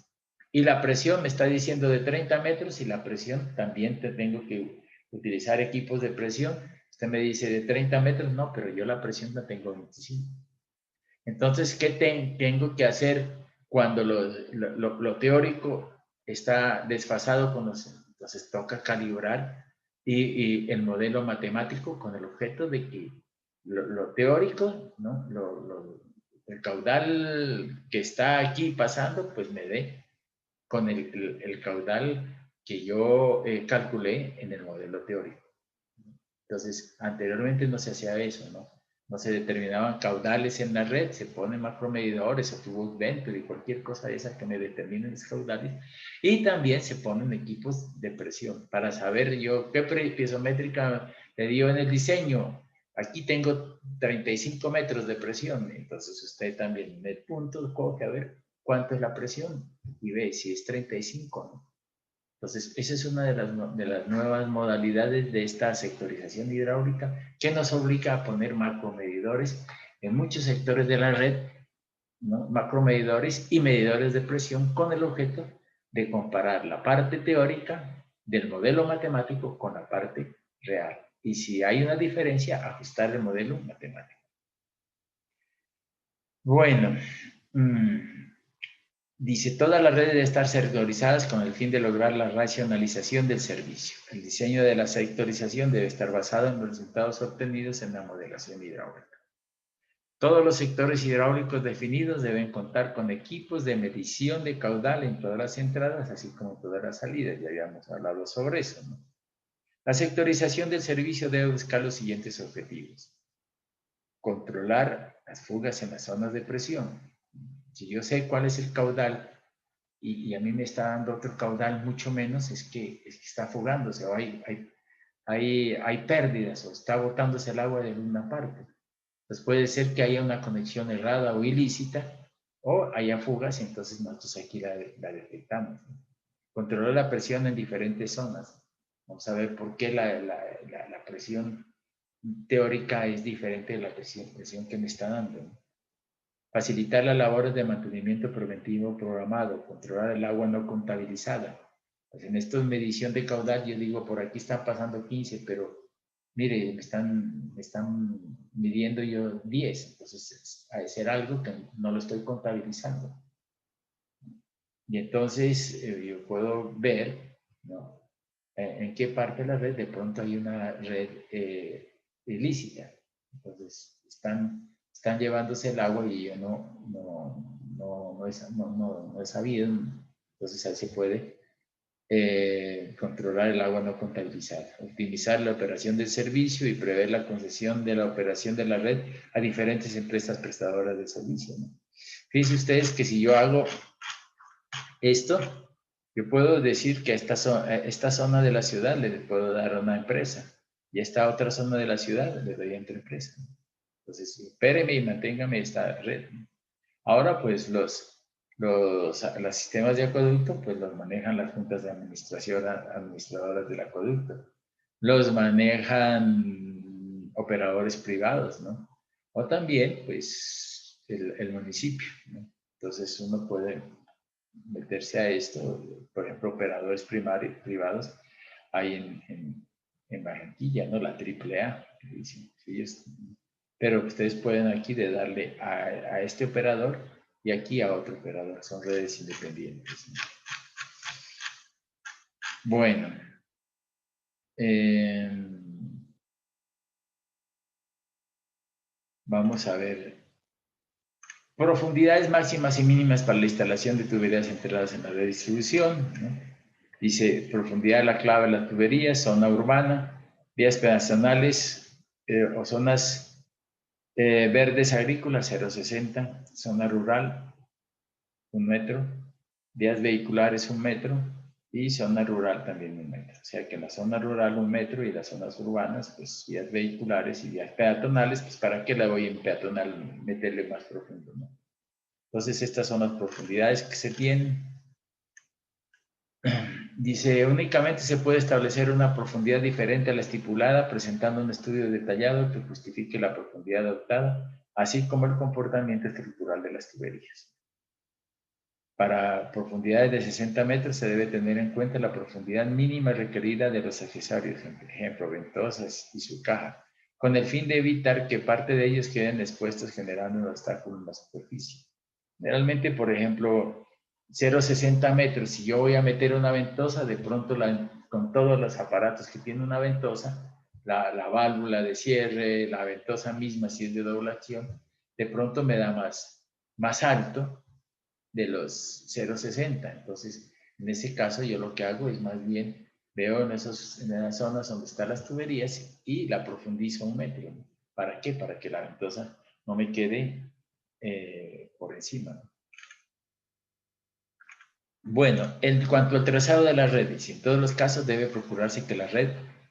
Y la presión me está diciendo de 30 metros y la presión también tengo que utilizar equipos de presión. Usted me dice de 30 metros, no, pero yo la presión la tengo 25. Entonces, ¿qué tengo que hacer cuando lo teórico está desfasado con los... Entonces, toca calibrar y el modelo matemático con el objeto de que lo teórico, ¿no?, el caudal que está aquí pasando, pues me dé con el caudal que yo calculé en el modelo teórico. Entonces, anteriormente no se hacía eso, ¿no? No se determinaban caudales en la red, se ponen macromedidores o tubos Venturi y cualquier cosa de esa que me determinen los caudales. Y también se ponen equipos de presión para saber yo qué piezométrica le dio en el diseño. Aquí tengo 35 metros de presión, entonces usted también en el punto coge a ver cuánto es la presión y ve si es 35, ¿no? Entonces, esa es una de las nuevas modalidades de esta sectorización hidráulica que nos obliga a poner macromedidores en muchos sectores de la red, ¿no?, macromedidores y medidores de presión con el objeto de comparar la parte teórica del modelo matemático con la parte real. Y si hay una diferencia, ajustar el modelo matemático. Bueno, dice, todas las redes deben estar sectorizadas con el fin de lograr la racionalización del servicio. El diseño de la sectorización debe estar basado en los resultados obtenidos en la modelación hidráulica. Todos los sectores hidráulicos definidos deben contar con equipos de medición de caudal en todas las entradas, así como todas las salidas. Ya habíamos hablado sobre eso, ¿no? La sectorización del servicio debe buscar los siguientes objetivos. Controlar las fugas en las zonas de presión. Si yo sé cuál es el caudal y a mí me está dando otro caudal mucho menos, es que está fugándose o hay pérdidas o está botándose el agua de alguna parte. Entonces puede ser que haya una conexión errada o ilícita o haya fugas, entonces nosotros aquí la detectamos, ¿no? Controlar la presión en diferentes zonas. Vamos a ver por qué la presión teórica es diferente de la presión que me está dando, ¿no? Facilitar las labores de mantenimiento preventivo programado, controlar el agua no contabilizada. Pues en esto es medición de caudal, yo digo, por aquí están pasando 15, pero mire, me están midiendo yo 10, entonces ha de ser algo que no lo estoy contabilizando. Y entonces yo puedo ver, ¿no?, en qué parte de la red de pronto hay una red ilícita. Entonces están llevándose el agua y yo no he sabido. Entonces ahí se puede controlar el agua no contabilizada, optimizar la operación del servicio y prever la concesión de la operación de la red a diferentes empresas prestadoras de servicio, ¿no? Fíjense ustedes que si yo hago esto, yo puedo decir que esta zona de la ciudad le puedo dar a una empresa y esta otra zona de la ciudad le doy a otra empresa. Entonces, espéreme y manténgame esta red. Ahora, pues, los sistemas de acueducto, pues, los manejan las juntas de administración, administradoras del acueducto. Los manejan operadores privados, ¿no? O también, pues, el municipio, ¿no? Entonces, uno puede meterse a esto, por ejemplo, operadores privados, hay en Barranquilla, ¿no? La AAA, sí, pero ustedes pueden aquí de darle a este operador y aquí a otro operador, son redes independientes, ¿no? Bueno, vamos a ver. Profundidades máximas y mínimas para la instalación de tuberías enterradas en la red de distribución, ¿no? Dice, profundidad de la clave de las tuberías, zona urbana, vías peatonales o zonas verdes agrícolas, 0,60, zona rural, 1 metro, vías vehiculares, 1 metro, y zona rural también 1 metro. O sea que en la zona rural 1 metro y las zonas urbanas, pues vías vehiculares y vías peatonales, pues ¿para qué la voy en peatonal meterle más profundo, ¿no? Entonces estas son las profundidades que se tienen. Dice, únicamente se puede establecer una profundidad diferente a la estipulada presentando un estudio detallado que justifique la profundidad adoptada, así como el comportamiento estructural de las tuberías. Para profundidades de 60 metros se debe tener en cuenta la profundidad mínima requerida de los accesorios, por ejemplo, ventosas y su caja, con el fin de evitar que parte de ellos queden expuestos generando un obstáculo en la superficie. Generalmente, por ejemplo, 0,60 metros, si yo voy a meter una ventosa, de pronto con todos los aparatos que tiene una ventosa, la válvula de cierre, la ventosa misma, si es de doblación, de pronto me da más alto de los 0,60. Entonces, en ese caso, yo lo que hago es más bien veo en esas zonas donde están las tuberías y la profundizo 1 metro, ¿no? ¿Para qué? Para que la ventosa no me quede por encima, ¿no? Bueno, en cuanto al trazado de las redes, en todos los casos debe procurarse que la red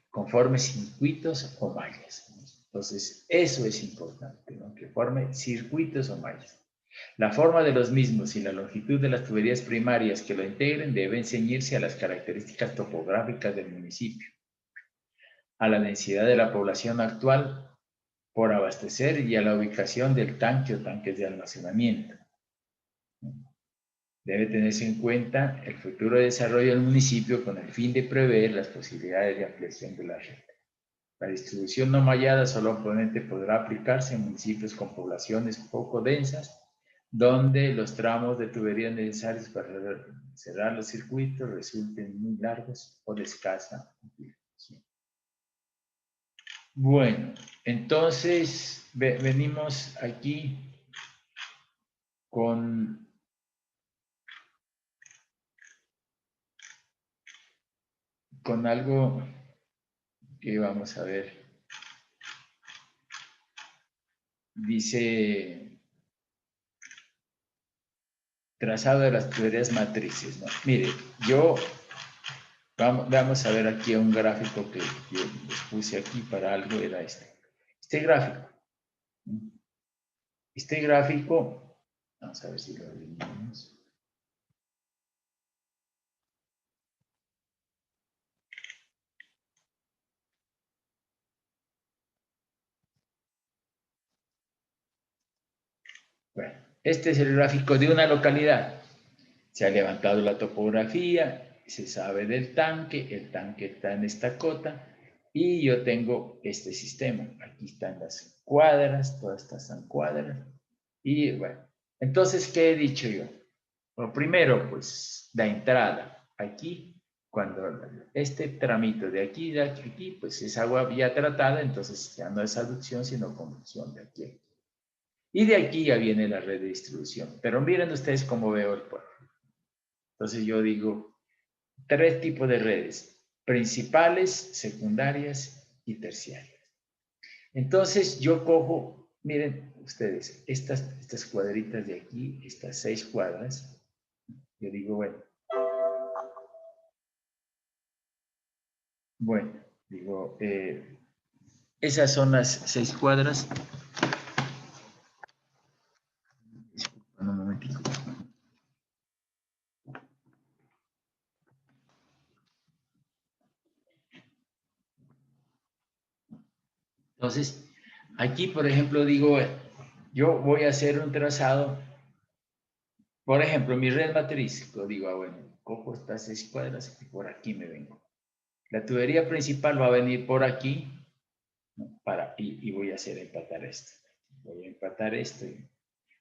conforme circuitos o mallas. Entonces, eso es importante, ¿no? Que forme circuitos o mallas. La forma de los mismos y la longitud de las tuberías primarias que lo integren deben ceñirse a las características topográficas del municipio, a la densidad de la población actual por abastecer y a la ubicación del tanque o tanques de almacenamiento. Debe tenerse en cuenta el futuro desarrollo del municipio con el fin de prever las posibilidades de ampliación de la red. La distribución no mallada solamente podrá aplicarse en municipios con poblaciones poco densas, donde los tramos de tuberías necesarios para cerrar los circuitos resulten muy largos o de escasa utilización. Bueno, entonces venimos aquí con algo que vamos a ver. Dice trazado de las tuberías matrices, ¿no? Mire, vamos a ver aquí un gráfico que yo les puse aquí para algo, era este. Este gráfico. Este gráfico, vamos a ver si lo adivinamos. Bueno, este es el gráfico de una localidad. Se ha levantado la topografía, se sabe del tanque, el tanque está en esta cota y yo tengo este sistema. Aquí están las cuadras, todas estas son cuadras. Y bueno, entonces, ¿qué he dicho yo? Bueno, primero, pues, la entrada. Aquí, cuando este tramito de aquí, pues es agua ya tratada, entonces ya no es aducción, sino conducción de aquí a aquí. Y de aquí ya viene la red de distribución. Pero miren ustedes cómo veo el pueblo. Entonces yo digo, tres tipos de redes, principales, secundarias y terciarias. Entonces yo cojo, miren ustedes, estas cuadritas de aquí, estas 6 cuadras, yo digo, bueno, digo, esas son las 6 cuadras. Disculpen un momentito. Entonces, aquí, por ejemplo, digo, yo voy a hacer un trazado, por ejemplo, mi red matriz, yo digo, bueno, cojo estas 6 cuadras y por aquí me vengo. La tubería principal va a venir por aquí, ¿no? Y voy a hacer empatar esto. Voy a empatar esto.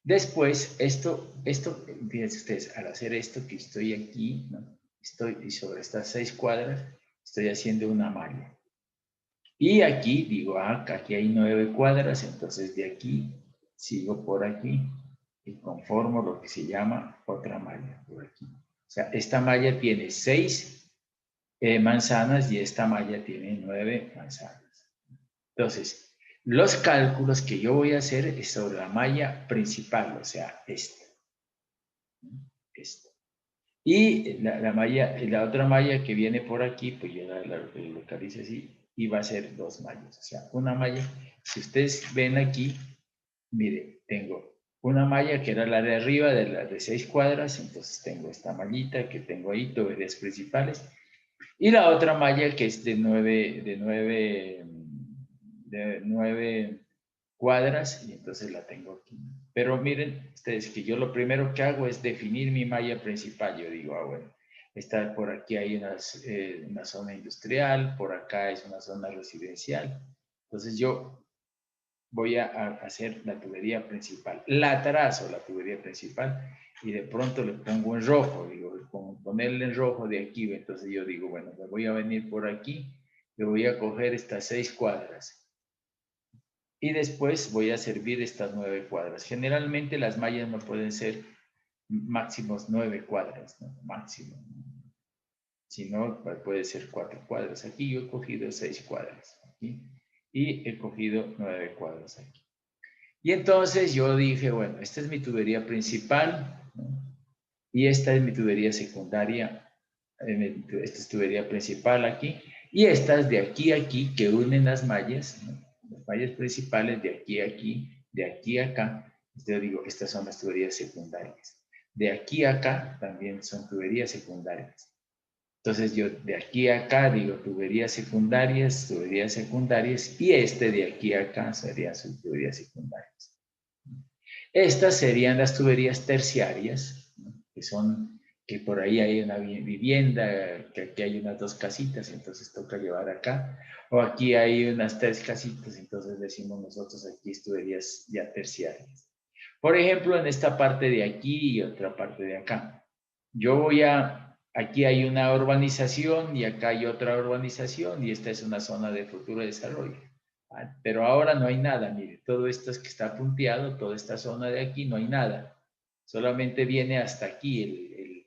Después, fíjense ustedes, al hacer esto que estoy aquí, ¿no? Y sobre estas 6 cuadras, estoy haciendo una malla. Y aquí digo, aquí hay 9 cuadras, entonces de aquí sigo por aquí y conformo lo que se llama otra malla por aquí. O sea, esta malla tiene 6 manzanas y esta malla tiene 9 manzanas. Entonces, los cálculos que yo voy a hacer es sobre la malla principal, o sea, esta. Y la otra malla que viene por aquí, pues yo la localizo así, y va a ser 2 mallas. O sea, una malla, si ustedes ven aquí, mire, tengo una malla que era la de arriba de las de 6 cuadras, entonces tengo esta mallita que tengo ahí, tuberías principales, y la otra malla que es de 9 cuadras, y entonces la tengo aquí. Pero miren ustedes que yo lo primero que hago es definir mi malla principal. Yo digo, bueno, está por aquí hay una zona industrial, por acá es una zona residencial. Entonces yo voy a hacer la tubería principal. La trazo, la tubería principal, y de pronto le pongo en rojo. Digo, con ponerle en rojo de aquí, entonces yo digo, bueno, me voy a venir por aquí, le voy a coger estas 6 cuadras y después voy a servir estas 9 cuadras. Generalmente las mallas no pueden ser máximos 9 cuadras, ¿no? Máximo. Si no, puede ser 4 cuadras. Aquí yo he cogido 6 cuadras. Aquí, y he cogido 9 cuadras aquí. Y entonces yo dije, bueno, esta es mi tubería principal, ¿no? Y esta es mi tubería secundaria, esta es tubería principal aquí, y estas de aquí a aquí que unen las mallas, ¿no? Las mallas principales de aquí a aquí, de aquí a acá. Yo digo, estas son las tuberías secundarias. De aquí a acá también son tuberías secundarias. Entonces yo de aquí a acá digo tuberías secundarias, y este de aquí a acá serían sus tuberías secundarias. Estas serían las tuberías terciarias, ¿no? Que por ahí hay una vivienda, que aquí hay unas 2 casitas, entonces toca llevar acá. O aquí hay unas 3 casitas, entonces decimos nosotros aquí tuberías ya terciarias. Por ejemplo, en esta parte de aquí y otra parte de acá. Aquí hay una urbanización y acá hay otra urbanización y esta es una zona de futuro desarrollo. Pero ahora no hay nada, mire, todo esto es que está punteado, toda esta zona de aquí no hay nada. Solamente viene hasta aquí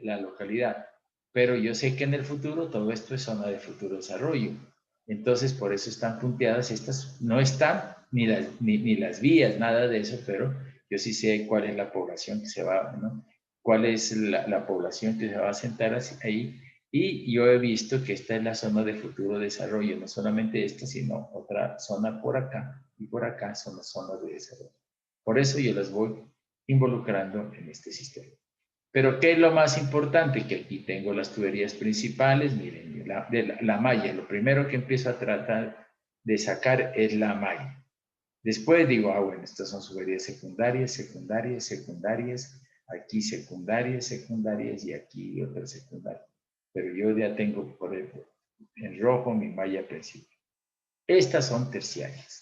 la localidad. Pero yo sé que en el futuro todo esto es zona de futuro desarrollo. Entonces, por eso están punteadas estas. No están ni las vías, nada de eso, pero yo sí sé cuál es la población que se va, ¿no? Cuál es la población que se va a sentar ahí. Y yo he visto que esta es la zona de futuro desarrollo, no solamente esta, sino otra zona por acá y por acá son las zonas de desarrollo. Por eso yo las voy involucrando en este sistema. Pero ¿qué es lo más importante? Que aquí tengo las tuberías principales, miren, la malla. Lo primero que empiezo a tratar de sacar es la malla. Después digo, bueno, estas son tuberías secundarias, secundarias, secundarias, aquí secundarias, secundarias y aquí otras secundarias. Pero yo ya tengo, por ejemplo, en rojo mi malla principal. Estas son terciarias.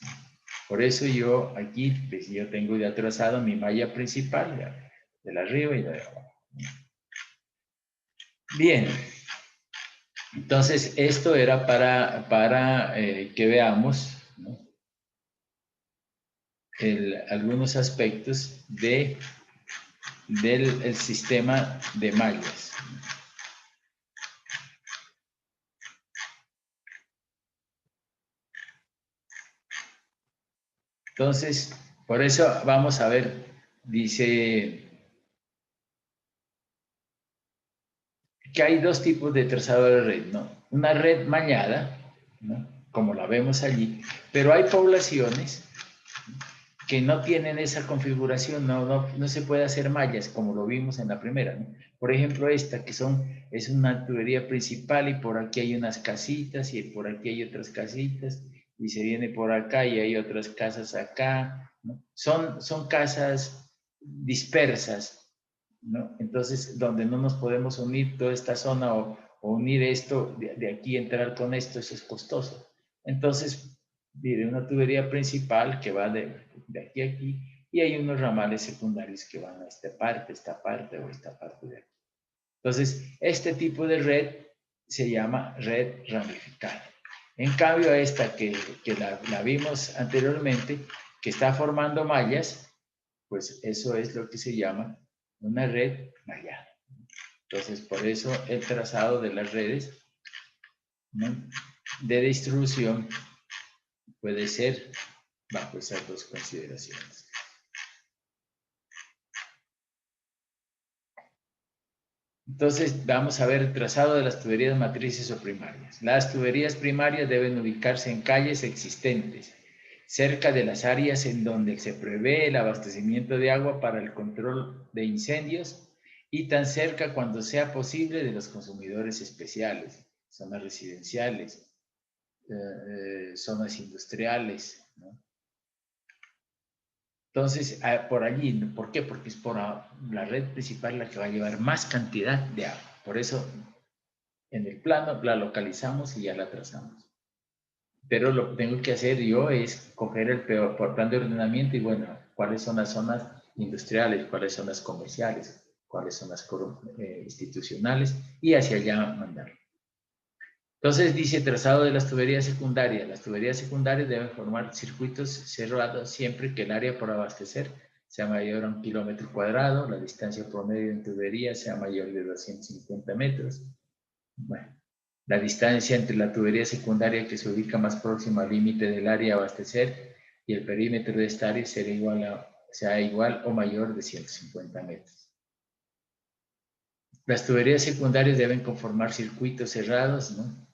Por eso yo aquí, pues, yo tengo ya trazado mi malla principal, de la arriba y de abajo. Bien, entonces esto era para que veamos, ¿no? Algunos aspectos del sistema de mallas. Entonces, por eso vamos a ver, dice que hay dos tipos de trazado de red, ¿no? Una red mallada, ¿no? Como la vemos allí, pero hay poblaciones que no tienen esa configuración, no se puede hacer mallas como lo vimos en la primera, ¿no? Por ejemplo, esta que es una tubería principal y por aquí hay unas casitas y por aquí hay otras casitas y se viene por acá y hay otras casas acá, ¿no? Son casas dispersas, ¿no? Entonces, donde no nos podemos unir toda esta zona o unir esto, de aquí entrar con esto, eso es costoso. Entonces, mire, una tubería principal que va de aquí a aquí y hay unos ramales secundarios que van a esta parte o esta parte de aquí. Entonces, este tipo de red se llama red ramificada. En cambio, esta que la vimos anteriormente, que está formando mallas, pues eso es lo que se llama una red mallada. Entonces, por eso el trazado de las redes, ¿no?, de distribución puede ser bajo esas dos consideraciones. Entonces, vamos a ver el trazado de las tuberías matrices o primarias. Las tuberías primarias deben ubicarse en calles existentes, cerca de las áreas en donde se prevé el abastecimiento de agua para el control de incendios y tan cerca cuando sea posible de los consumidores especiales, zonas residenciales, zonas industriales, ¿no? Entonces, por allí, ¿por qué? Porque es por la red principal la que va a llevar más cantidad de agua. Por eso, en el plano la localizamos y ya la trazamos. Pero lo que tengo que hacer yo es coger el por plan de ordenamiento y, bueno, cuáles son las zonas industriales, cuáles son las comerciales, cuáles son las institucionales y hacia allá mandarlo. Entonces dice trazado de las tuberías secundarias. Las tuberías secundarias deben formar circuitos cerrados siempre que el área por abastecer sea mayor a 1 kilómetro cuadrado, la distancia promedio en tubería sea mayor de 250 metros. Bueno, la distancia entre la tubería secundaria que se ubica más próxima al límite del área a abastecer y el perímetro de esta área sea igual o mayor de 150 metros. Las tuberías secundarias deben conformar circuitos cerrados, ¿no?,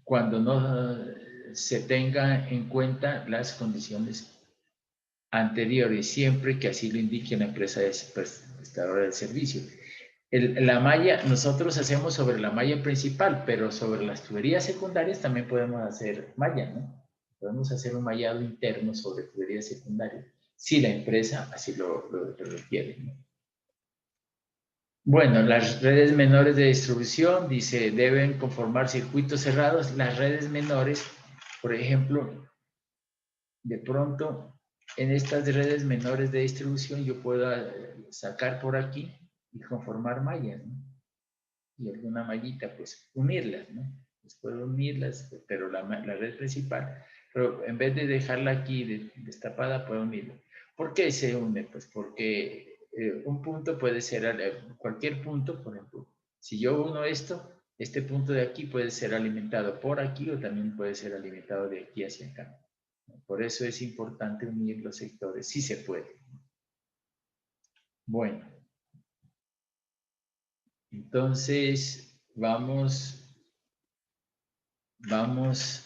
cuando no se tenga en cuenta las condiciones anteriores, siempre que así lo indique la empresa prestadora del servicio. La malla, nosotros hacemos sobre la malla principal, pero sobre las tuberías secundarias también podemos hacer malla, ¿no? Podemos hacer un mallado interno sobre tuberías secundarias, si la empresa así lo requiere, ¿no? Bueno, las redes menores de distribución, dice, deben conformar circuitos cerrados. Las redes menores, por ejemplo, de pronto, en estas redes menores de distribución yo puedo sacar por aquí y conformar mallas, ¿no? Y alguna mallita, pues unirlas, ¿no? Pues puedo unirlas, pero la red principal, pero en vez de dejarla aquí destapada, puedo unirla. ¿Por qué se une? Pues porque un punto puede ser, cualquier punto, por ejemplo, si yo uno esto, este punto de aquí puede ser alimentado por aquí o también puede ser alimentado de aquí hacia acá. Por eso es importante unir los sectores, si se puede. Bueno, entonces vamos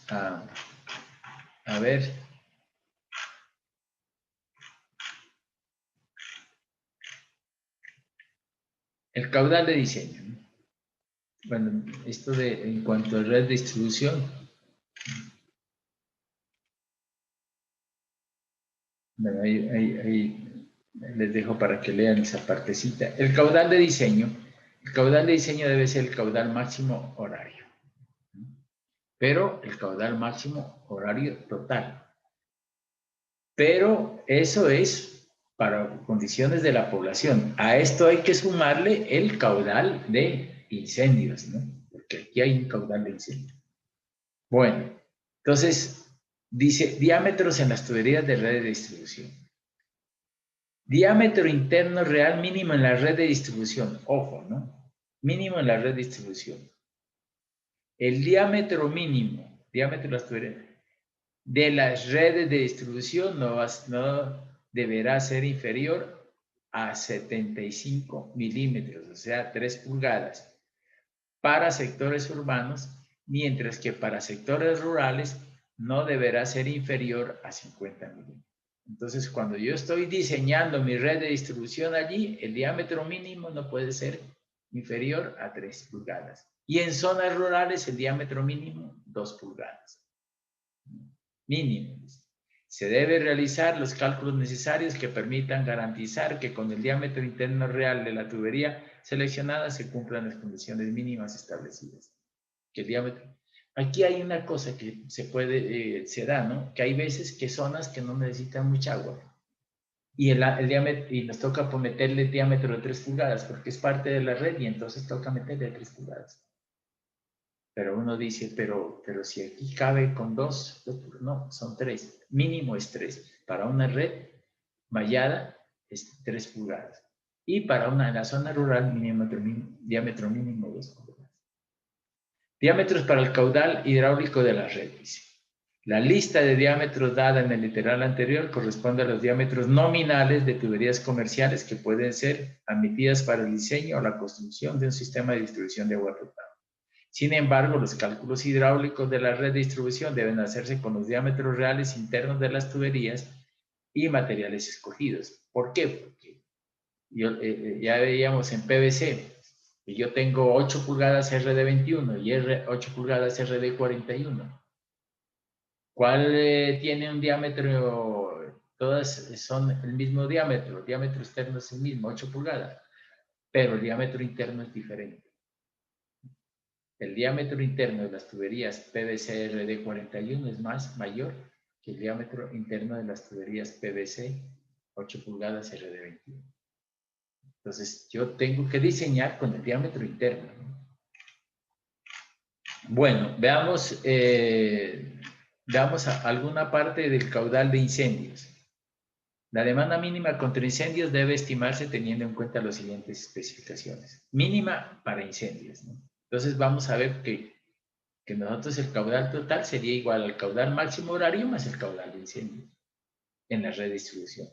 a ver. El caudal de diseño, ¿no? Bueno, esto en cuanto a red de distribución, bueno, ahí les dejo para que lean esa partecita. El caudal de diseño debe ser el caudal máximo horario, pero el caudal máximo horario total. Pero eso es para condiciones de la población. A esto hay que sumarle el caudal de incendios, ¿no? Porque aquí hay un caudal de incendios. Bueno, entonces dice diámetros en las tuberías de red de distribución. Diámetro interno real mínimo en la red de distribución. Ojo, ¿no? Mínimo en la red de distribución. El diámetro mínimo, diámetro de las tuberías, de las redes de distribución no deberá ser inferior a 75 milímetros, o sea, 3 pulgadas, para sectores urbanos, mientras que para sectores rurales no deberá ser inferior a 50 milímetros. Entonces, cuando yo estoy diseñando mi red de distribución allí, el diámetro mínimo no puede ser inferior a 3 pulgadas. Y en zonas rurales, el diámetro mínimo, 2 pulgadas. Mínimos. Se debe realizar los cálculos necesarios que permitan garantizar que con el diámetro interno real de la tubería seleccionada se cumplan las condiciones mínimas establecidas. Que el diámetro... Aquí hay una cosa que se da, ¿no? Que hay veces que zonas que no necesitan mucha agua y el diámetro, y nos toca meterle el diámetro de 3 pulgadas porque es parte de la red y entonces toca meterle 3 pulgadas. Pero uno dice, pero si aquí cabe con 2, no, son 3. Mínimo es 3. Para una red mallada es 3 pulgadas. Y para en la zona rural, diámetro mínimo 2 pulgadas. Diámetros para el caudal hidráulico de las redes. La lista de diámetros dada en el literal anterior corresponde a los diámetros nominales de tuberías comerciales que pueden ser admitidas para el diseño o la construcción de un sistema de distribución de agua potable. Sin embargo, los cálculos hidráulicos de la red de distribución deben hacerse con los diámetros reales internos de las tuberías y materiales escogidos. ¿Por qué? Porque ya veíamos en PVC que yo tengo 8 pulgadas RD21 y 8 pulgadas RD41. ¿Cuál tiene un diámetro? Todas son el mismo diámetro. El diámetro externo es el mismo, 8 pulgadas, pero el diámetro interno es diferente. El diámetro interno de las tuberías PVC RD41 es mayor que el diámetro interno de las tuberías PVC 8 pulgadas RD21. Entonces, yo tengo que diseñar con el diámetro interno. Bueno, veamos alguna parte del caudal de incendios. La demanda mínima contra incendios debe estimarse teniendo en cuenta las siguientes especificaciones. Mínima para incendios, ¿no? Entonces, vamos a ver que nosotros el caudal total sería igual al caudal máximo horario más el caudal de incendio en la red de distribución.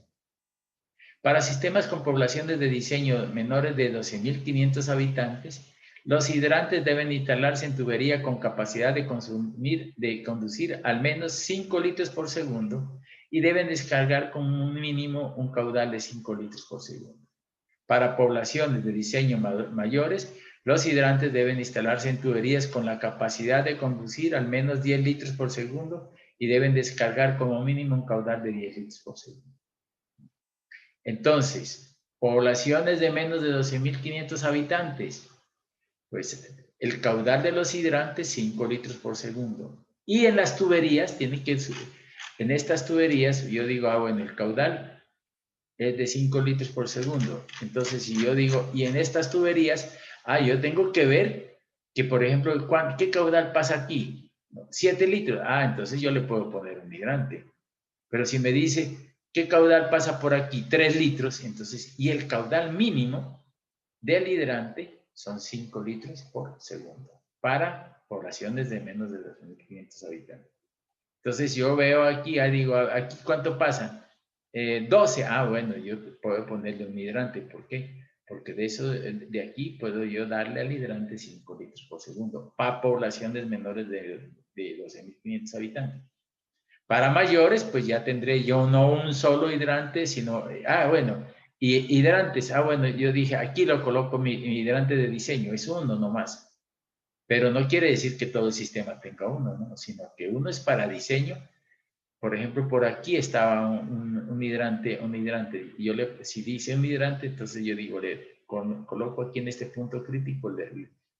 Para sistemas con poblaciones de diseño menores de 12.500 habitantes, los hidrantes deben instalarse en tubería con capacidad de conducir al menos 5 litros por segundo y deben descargar con un mínimo un caudal de 5 litros por segundo. Para poblaciones de diseño mayores, los hidrantes deben instalarse en tuberías con la capacidad de conducir al menos 10 litros por segundo y deben descargar como mínimo un caudal de 10 litros por segundo. Entonces, poblaciones de menos de 12.500 habitantes, pues el caudal de los hidrantes 5 litros por segundo. Y en las tuberías, en estas tuberías, yo digo, bueno, el caudal es de 5 litros por segundo. Entonces, si yo digo, y en estas tuberías, yo tengo que ver que por ejemplo, ¿qué caudal pasa aquí? 7 litros. Ah, entonces yo le puedo poner un hidrante. Pero si me dice, ¿qué caudal pasa por aquí? 3 litros. Entonces, y el caudal mínimo del hidrante son 5 litros por segundo para poblaciones de menos de 2.500 habitantes. Entonces yo veo aquí, digo, ¿aquí cuánto pasa? 12. Ah, bueno, yo puedo ponerle un hidrante. ¿Por qué? Porque de aquí puedo yo darle al hidrante 5 litros por segundo para poblaciones menores de 12.500 habitantes. Para mayores, pues ya tendré yo no un solo hidrante, sino, bueno, y hidrantes, bueno, yo dije, aquí lo coloco mi hidrante de diseño, es uno nomás. Pero no quiere decir que todo el sistema tenga uno, ¿no? Sino que uno es para diseño. Por ejemplo, por aquí estaba un hidrante, y yo si dice un hidrante, entonces yo digo, coloco aquí en este punto crítico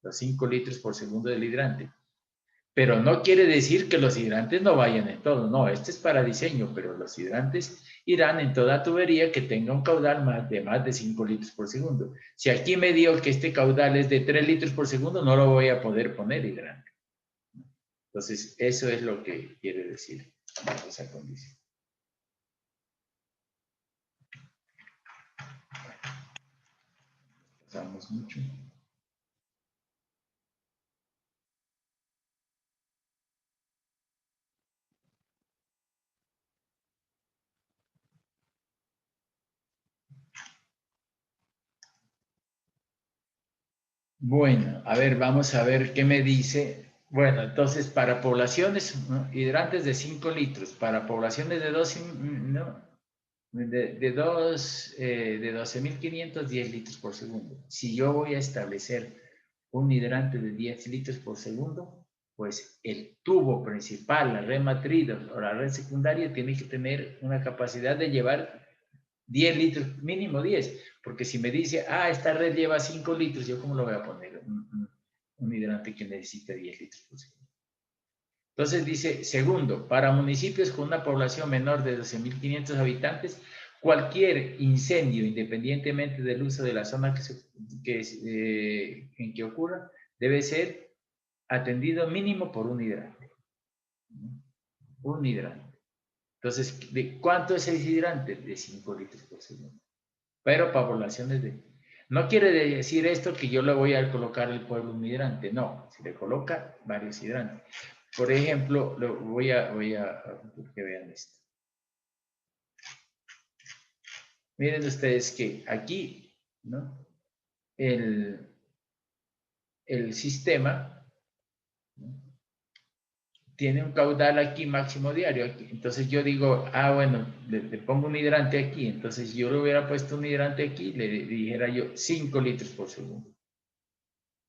los 5 litros por segundo del hidrante. Pero no quiere decir que los hidrantes no vayan en todo, no, este es para diseño, pero los hidrantes irán en toda tubería que tenga un caudal de más de 5 litros por segundo. Si aquí me dio que este caudal es de 3 litros por segundo, no lo voy a poder poner hidrante. Entonces, eso es lo que quiere decir esa condición. Pasamos mucho. Bueno, a ver, vamos a ver qué me dice. Bueno, entonces para poblaciones, ¿no? Hidrantes de 5 litros, para poblaciones de 2, no, de 12.500, 10 litros por segundo. Si yo voy a establecer un hidrante de 10 litros por segundo, pues el tubo principal, la red matriz o la red secundaria tiene que tener una capacidad de llevar 10 litros, mínimo 10, porque si me dice, esta red lleva 5 litros, ¿yo cómo lo voy a poner? Un hidrante que necesita 10 litros por segundo. Entonces dice, segundo, para municipios con una población menor de 12.500 habitantes, cualquier incendio, independientemente del uso de la zona en que ocurra, debe ser atendido mínimo por un hidrante. Un hidrante. Entonces, ¿de cuánto es el hidrante? De 5 litros por segundo. Pero para poblaciones de... No quiere decir esto que yo le voy a colocar al pueblo un hidrante, no, se le coloca varios hidrantes. Por ejemplo, voy a que vean esto. Miren ustedes que aquí, ¿no? El sistema, ¿no? Tiene un caudal aquí máximo diario. Aquí. Entonces yo digo, bueno, le pongo un hidrante aquí. Entonces yo le hubiera puesto un hidrante aquí, le dijera yo 5 litros por segundo.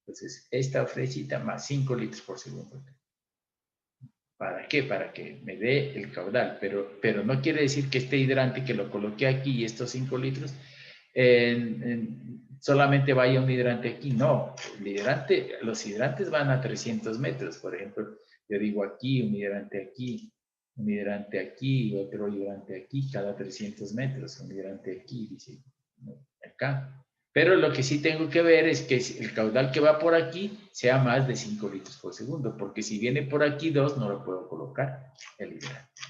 Entonces esta flechita más 5 litros por segundo. ¿Para qué? Para que me dé el caudal. Pero no quiere decir que este hidrante que lo coloqué aquí y estos 5 litros solamente vaya un hidrante aquí. No, los hidrantes van a 300 metros. Por ejemplo, yo digo aquí, un hidrante aquí, otro hidrante aquí, cada 300 metros, un hidrante aquí, dice, acá. Pero lo que sí tengo que ver es que el caudal que va por aquí sea más de 5 litros por segundo, porque si viene por aquí 2, no lo puedo colocar el hidrante.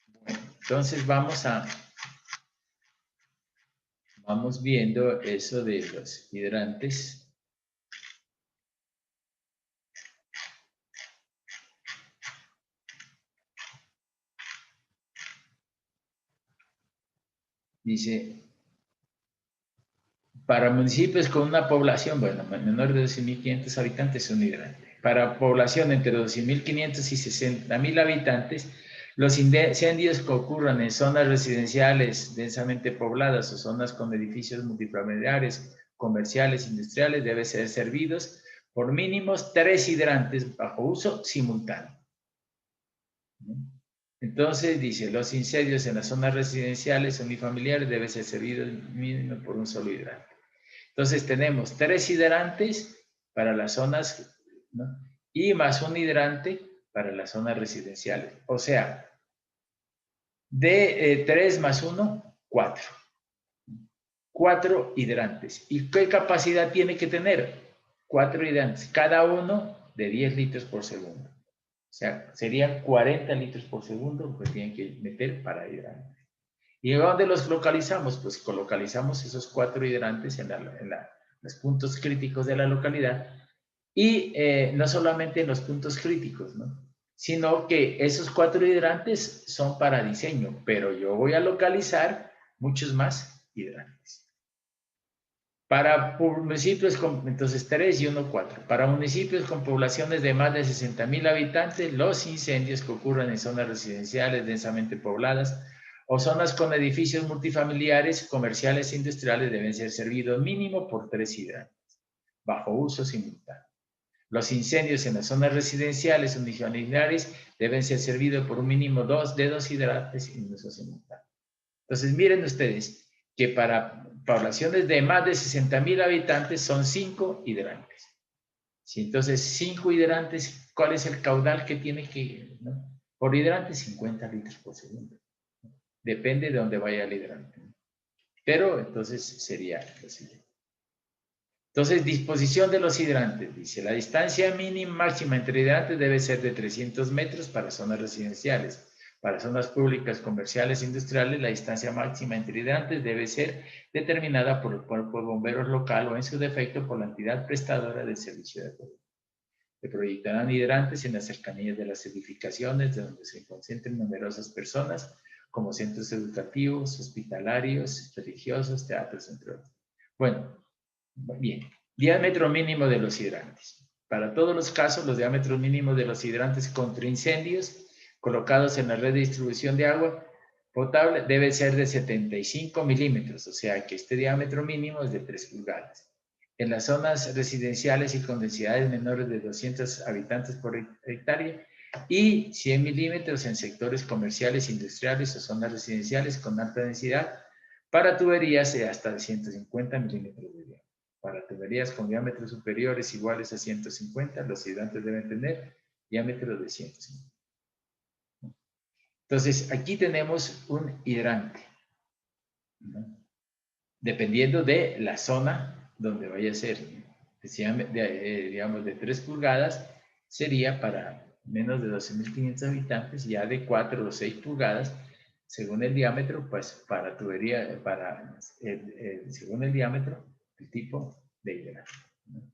Bueno, entonces vamos viendo eso de los hidrantes. Dice, para municipios con una población, bueno, menor de 12.500 habitantes, un hidrante. Para población entre 12.500 y 60.000 habitantes, los incendios que ocurran en zonas residenciales densamente pobladas o zonas con edificios multifamiliares, comerciales, industriales, deben ser servidos por mínimos 3 hidrantes bajo uso simultáneo. Entonces dice, los incendios en las zonas residenciales unifamiliares deben ser servidos mínimo por un solo hidrante. Entonces tenemos 3 hidrantes para las zonas, ¿no? Y más un hidrante para las zonas residenciales. O sea, de 3 más 1, 4. 4 hidrantes. ¿Y qué capacidad tiene que tener? 4 hidrantes, cada uno de 10 litros por segundo. O sea, serían 40 litros por segundo que tienen que meter para hidrantes. ¿Y dónde los localizamos? Pues localizamos esos 4 hidrantes en los puntos críticos de la localidad. Y no solamente en los puntos críticos, ¿no? Sino que esos 4 hidrantes son para diseño, pero yo voy a localizar muchos más hidrantes. Para municipios con, entonces 3 y 1, 4. Para municipios con poblaciones de más de 60,000 habitantes, los incendios que ocurran en zonas residenciales densamente pobladas o zonas con edificios multifamiliares, comerciales e industriales deben ser servidos mínimo por 3 hidrantes, bajo uso simultáneo. Los incendios en las zonas residenciales unifamiliares deben ser servidos por un mínimo de 2 hidrantes en uso simultáneo. Entonces, miren ustedes que para poblaciones de más de 60,000 habitantes son 5 hidrantes. Sí, entonces, 5 hidrantes, ¿cuál es el caudal que tiene que, ¿no? Por hidrante, 50 litros por segundo. Depende de dónde vaya el hidrante. Pero, entonces, sería lo siguiente. Entonces, disposición de los hidrantes. Dice, la distancia mínima máxima entre hidrantes debe ser de 300 metros para zonas residenciales. Para zonas públicas, comerciales e industriales, la distancia máxima entre hidrantes debe ser determinada por el cuerpo de bomberos local o, en su defecto, por la entidad prestadora del servicio de apoyo. Se proyectarán hidrantes en las cercanías de las edificaciones de donde se concentren numerosas personas, como centros educativos, hospitalarios, religiosos, teatros, entre otros. Bueno, bien, diámetro mínimo de los hidrantes. Para todos los casos, los diámetros mínimos de los hidrantes contra incendios colocados en la red de distribución de agua potable debe ser de 75 milímetros, o sea que este diámetro mínimo es de 3 pulgadas. En las zonas residenciales y con densidades menores de 200 habitantes por hectárea y 100 milímetros en sectores comerciales, industriales o zonas residenciales con alta densidad para tuberías de hasta 150 milímetros de diámetro. Para tuberías con diámetros superiores iguales a 150, los hidrantes deben tener diámetros de 150. Entonces, aquí tenemos un hidrante, ¿no? Dependiendo de la zona donde vaya a ser, digamos de 3 pulgadas, sería para menos de 12.500 habitantes, ya de 4 o 6 pulgadas, según el diámetro, pues para tubería, según el diámetro, el tipo de hidrante, ¿no?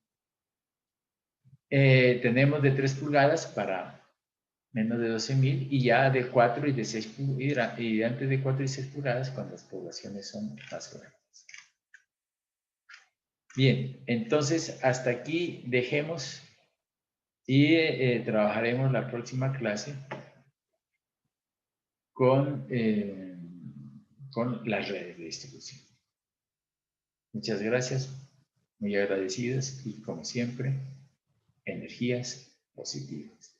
Tenemos de 3 pulgadas para menos de 12.000 y ya de 4 y de 6 hidrantes de 4 y 6 pulgadas cuando las poblaciones son más grandes. Bien, entonces hasta aquí dejemos y trabajaremos la próxima clase con las redes de distribución. Muchas gracias, muy agradecidos y como siempre, energías positivas.